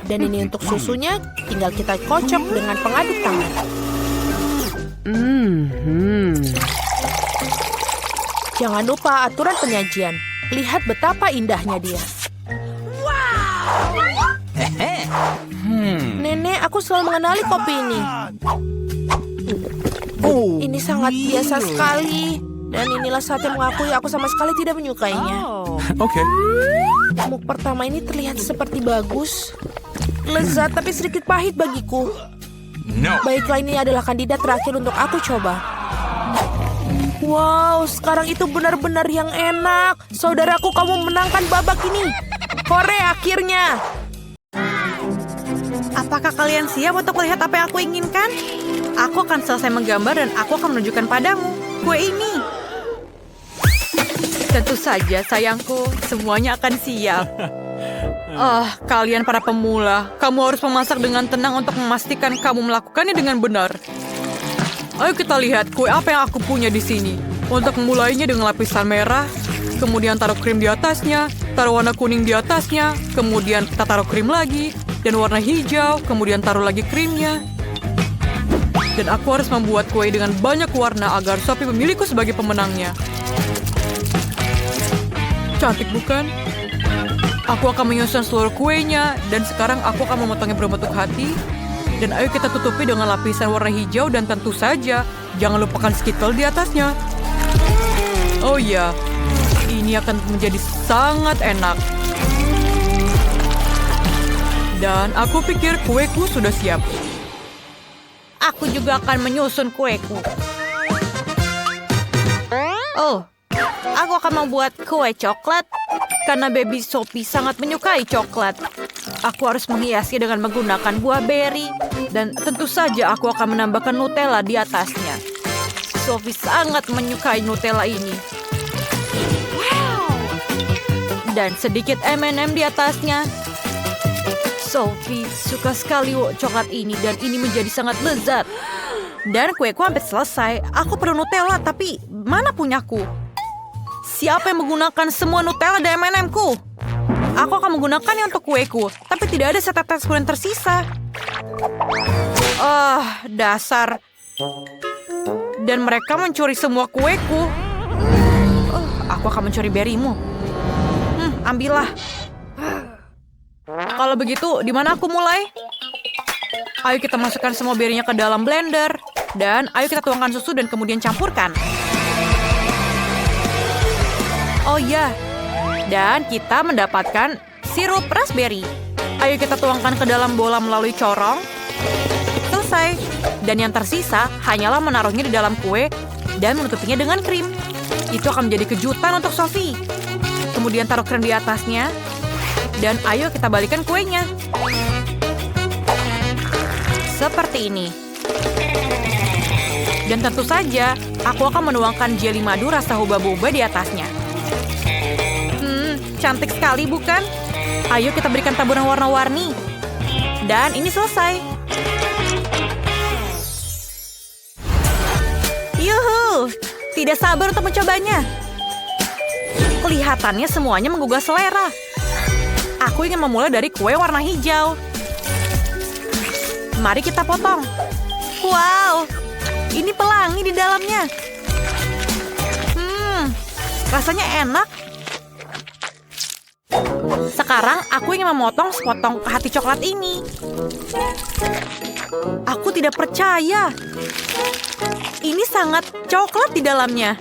Dan ini untuk susunya, tinggal kita kocok dengan pengaduk tangan. Jangan lupa aturan penyajian. Lihat betapa indahnya dia. Nenek, aku selalu mengenali kopi ini. Ini sangat biasa sekali. Dan inilah saat yang mengakui aku sama sekali tidak menyukainya. Okay. Muk pertama ini terlihat seperti bagus. Lezat tapi sedikit pahit bagiku. No. Baiklah, ini adalah kandidat terakhir untuk aku coba. Wow, sekarang itu benar-benar yang enak. Saudaraku, kamu menangkan babak ini. Hore, akhirnya. Apakah kalian siap untuk melihat apa yang aku inginkan? Aku akan selesai menggambar dan aku akan menunjukkan padamu kue ini. Tentu saja, sayangku. Semuanya akan siap. Kalian para pemula, kamu harus memasak dengan tenang untuk memastikan kamu melakukannya dengan benar. Ayo kita lihat kue apa yang aku punya di sini. Untuk memulainya dengan lapisan merah, kemudian taruh krim di atasnya, taruh warna kuning di atasnya, kemudian kita taruh krim lagi, dan warna hijau, kemudian taruh lagi krimnya. Dan aku harus membuat kue dengan banyak warna agar Sophie memilihku sebagai pemenangnya. Cantik bukan? Aku akan menyusun seluruh kuenya, dan sekarang aku akan memotongnya berbentuk hati. Dan ayo kita tutupi dengan lapisan warna hijau, dan tentu saja, jangan lupakan skittles di atasnya. Oh iya, ini akan menjadi sangat enak. Dan aku pikir kueku sudah siap. Aku juga akan menyusun kueku. Oh, aku akan membuat kue coklat. Karena baby Sophie sangat menyukai coklat. Aku harus menghiasnya dengan menggunakan buah beri. Dan tentu saja aku akan menambahkan Nutella di atasnya. Sophie sangat menyukai Nutella ini. Dan sedikit M&M di atasnya. Sophie suka sekali coklat ini dan ini menjadi sangat lezat. Dan kueku hampir selesai. Aku perlu Nutella, tapi mana punyaku? Siapa yang menggunakan semua Nutella dan M&M-ku? Aku akan menggunakannya untuk kueku, tapi tidak ada setetes pun yang tersisa. Dasar. Dan mereka mencuri semua kueku. Aku akan mencuri berimu. Ambillah. Kalau begitu, di mana aku mulai? Ayo kita masukkan semua berinya ke dalam blender. Dan ayo kita tuangkan susu dan kemudian campurkan. Oh ya, dan kita mendapatkan sirup raspberry. Ayo kita tuangkan ke dalam bola melalui corong. Selesai. Dan yang tersisa hanyalah menaruhnya di dalam kue dan menutupinya dengan krim. Itu akan menjadi kejutan untuk Sophie. Kemudian taruh krim di atasnya. Dan ayo kita balikan kuenya. Seperti ini. Dan tentu saja, aku akan menuangkan jelly madu rasa huba-buba di atasnya. Cantik sekali, bukan? Ayo kita berikan taburan warna-warni. Dan ini selesai. Yuhu! Tidak sabar untuk mencobanya. Kelihatannya semuanya menggugah selera. Aku ingin memulai dari kue warna hijau. Mari kita potong. Wow! Ini pelangi di dalamnya. Rasanya enak. Sekarang aku ingin memotong sepotong hati coklat ini. Aku tidak percaya. Ini sangat coklat di dalamnya.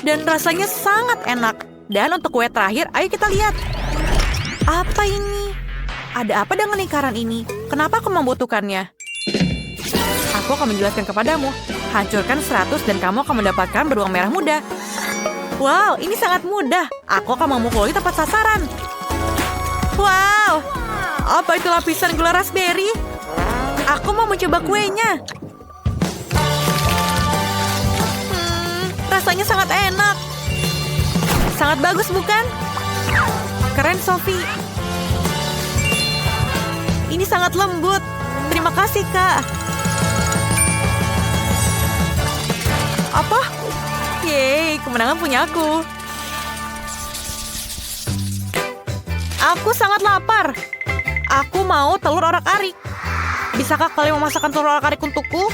Dan rasanya sangat enak. Dan untuk kue terakhir, ayo kita lihat. Apa ini? Ada apa dengan lingkaran ini? Kenapa aku membutuhkannya? Aku akan menjelaskan kepadamu. Hancurkan 100 dan kamu akan mendapatkan beruang merah muda. Wow, ini sangat mudah. Aku akan memukuli tepat sasaran. Wow, apa itu lapisan gula raspberry? Aku mau mencoba kuenya. Rasanya sangat enak. Sangat bagus, bukan? Keren, Sophie. Ini sangat lembut. Terima kasih, Kak. Apa? Yeay, kemenangan punya aku. Aku sangat lapar. Aku mau telur orak-arik. Bisakah kalian memasakkan telur orak-arik untukku?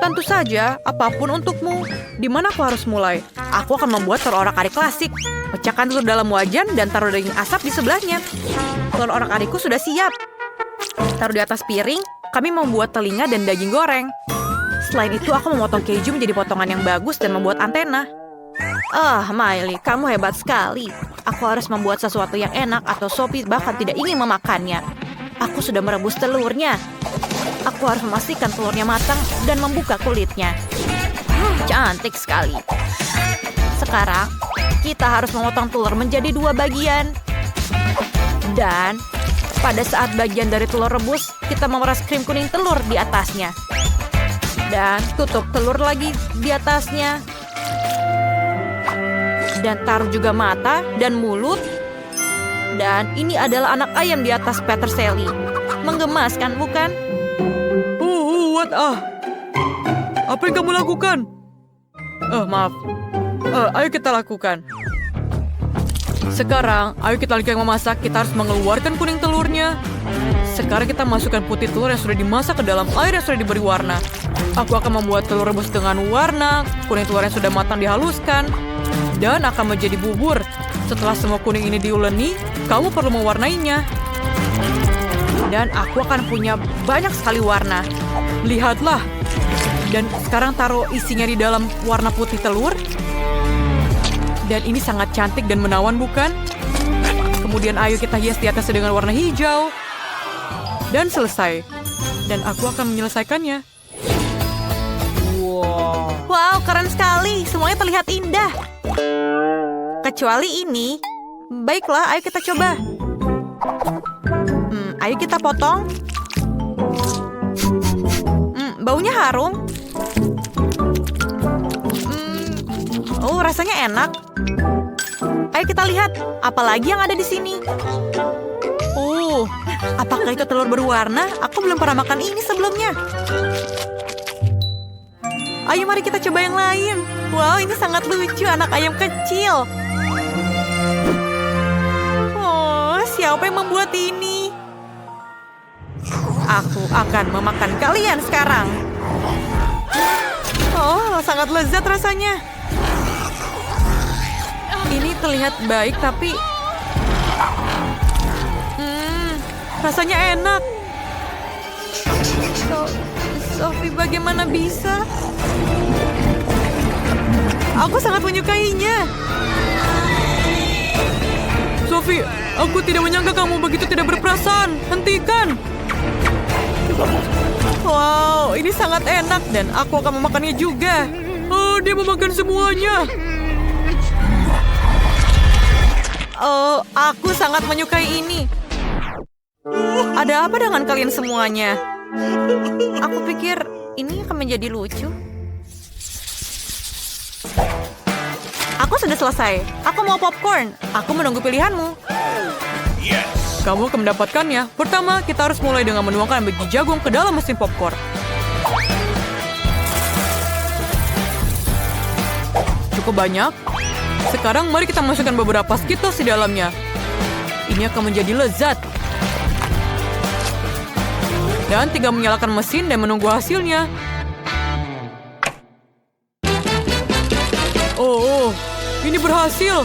Tentu saja, apapun untukmu. Di mana aku harus mulai? Aku akan membuat telur orak-arik klasik. Pecahkan telur dalam wajan dan taruh daging asap di sebelahnya. Telur orak-arikku sudah siap. Taruh di atas piring, kami membuat telinga dan daging goreng. Selain itu, aku memotong keju menjadi potongan yang bagus dan membuat antena. Miley, kamu hebat sekali. Aku harus membuat sesuatu yang enak atau Sophie bahkan tidak ingin memakannya. Aku sudah merebus telurnya. Aku harus memastikan telurnya matang dan membuka kulitnya. Cantik sekali. Sekarang, kita harus memotong telur menjadi 2 bagian. Dan pada saat bagian dari telur rebus, kita memeras krim kuning telur di atasnya. Dan tutup telur lagi di atasnya. Dan taruh juga mata dan mulut. Dan ini adalah anak ayam di atas peterseli. Menggemaskan, bukan? Apa yang kamu lakukan? Maaf. Ayo kita lakukan. Sekarang, ayo kita lanjutkan memasak. Kita harus mengeluarkan kuning telurnya. Sekarang kita masukkan putih telur yang sudah dimasak ke dalam air yang sudah diberi warna. Aku akan membuat telur rebus dengan warna. Kuning telur yang sudah matang dihaluskan. Dan akan menjadi bubur. Setelah semua kuning ini diuleni, kamu perlu mewarnainya. Dan aku akan punya banyak sekali warna. Lihatlah. Dan sekarang taruh isinya di dalam warna putih telur. Dan ini sangat cantik dan menawan, bukan? Kemudian ayo kita hias di atasnya dengan warna hijau. Dan selesai. Dan aku akan menyelesaikannya. Wow, keren sekali. Semuanya terlihat indah. Kecuali ini. Baiklah, ayo kita coba. Ayo kita potong. Baunya harum. Rasanya enak. Ayo kita lihat, apa lagi yang ada di sini. Apakah itu telur berwarna? Aku belum pernah makan ini sebelumnya. Ayo mari kita coba yang lain. Wow, ini sangat lucu, anak ayam kecil. Siapa yang membuat ini? Aku akan memakan kalian sekarang. Sangat lezat rasanya. Ini terlihat baik, tapi rasanya enak. Sophie, bagaimana bisa? Aku sangat menyukainya. Sophie, aku tidak menyangka kamu begitu tidak berperasaan. Hentikan. Wow, ini sangat enak dan aku akan memakannya juga. Dia memakan semuanya. Aku sangat menyukai ini. Ada apa dengan kalian semuanya? Aku pikir ini akan menjadi lucu. Aku sudah selesai. Aku mau popcorn. Aku menunggu pilihanmu. Kamu akan mendapatkannya. Pertama, kita harus mulai dengan menuangkan biji jagung ke dalam mesin popcorn. Cukup banyak. Sekarang mari kita masukkan beberapa Skittles di dalamnya. Ini akan menjadi lezat. Dan tinggal menyalakan mesin dan menunggu hasilnya. Oh, ini berhasil.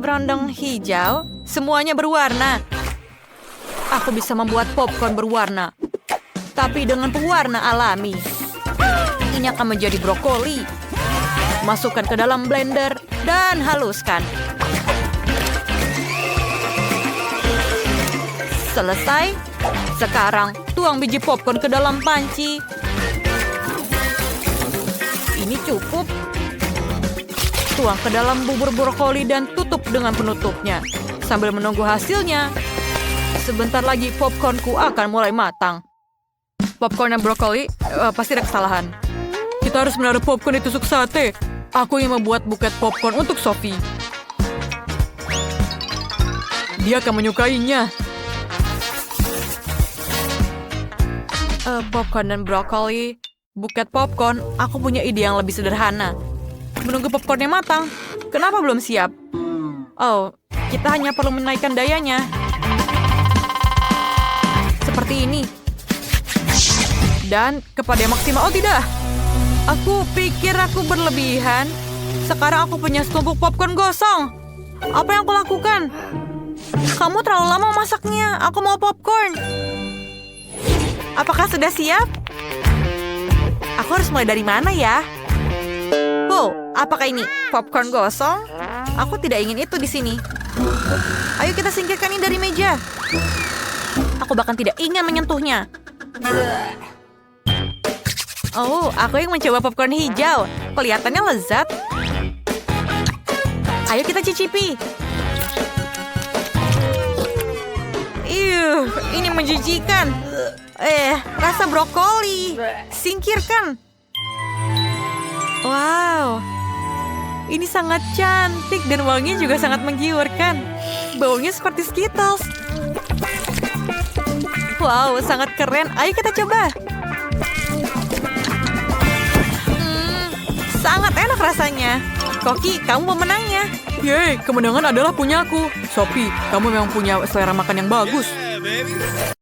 Berondong hijau, semuanya berwarna. Aku bisa membuat popcorn berwarna, tapi dengan pewarna alami. Ini akan menjadi brokoli. Masukkan ke dalam blender dan haluskan. Selesai. Sekarang tuang biji popcorn ke dalam panci. Ini cukup. Tuang ke dalam bubur brokoli dan tutup dengan penutupnya. Sambil menunggu hasilnya. Sebentar lagi popcornku akan mulai matang. Popcorn dan brokoli pasti ada kesalahan. Kita harus menaruh popcorn di tusuk sate. Aku yang membuat buket popcorn untuk Sophie. Dia akan menyukainya. Popcorn dan brokoli. Buket popcorn, aku punya ide yang lebih sederhana. Menunggu popcornnya matang. Kenapa belum siap? Oh, kita hanya perlu menaikkan dayanya. Seperti ini. Dan kepada yang maksimal. Oh tidak. Aku pikir aku berlebihan. Sekarang aku punya setumpuk popcorn gosong. Apa yang aku lakukan? Kamu terlalu lama masaknya. Aku mau popcorn. Apakah sudah siap? Aku harus mulai dari mana ya? Wow, apakah ini popcorn gosong? Aku tidak ingin itu di sini. Ayo kita singkirkan ini dari meja. Aku bahkan tidak ingin menyentuhnya. Oh, aku yang mencoba popcorn hijau. Kelihatannya lezat. Ayo kita cicipi. Ini menjijikan. Rasa brokoli. Singkirkan. Wow, ini sangat cantik dan wanginya juga sangat menggiurkan. Baunya seperti Skittles. Wow, sangat keren. Ayo kita coba. Sangat enak rasanya. Koki, kamu pemenangnya. Yeay, kemenangan adalah punyaku. Sophie, kamu memang punya selera makan yang bagus.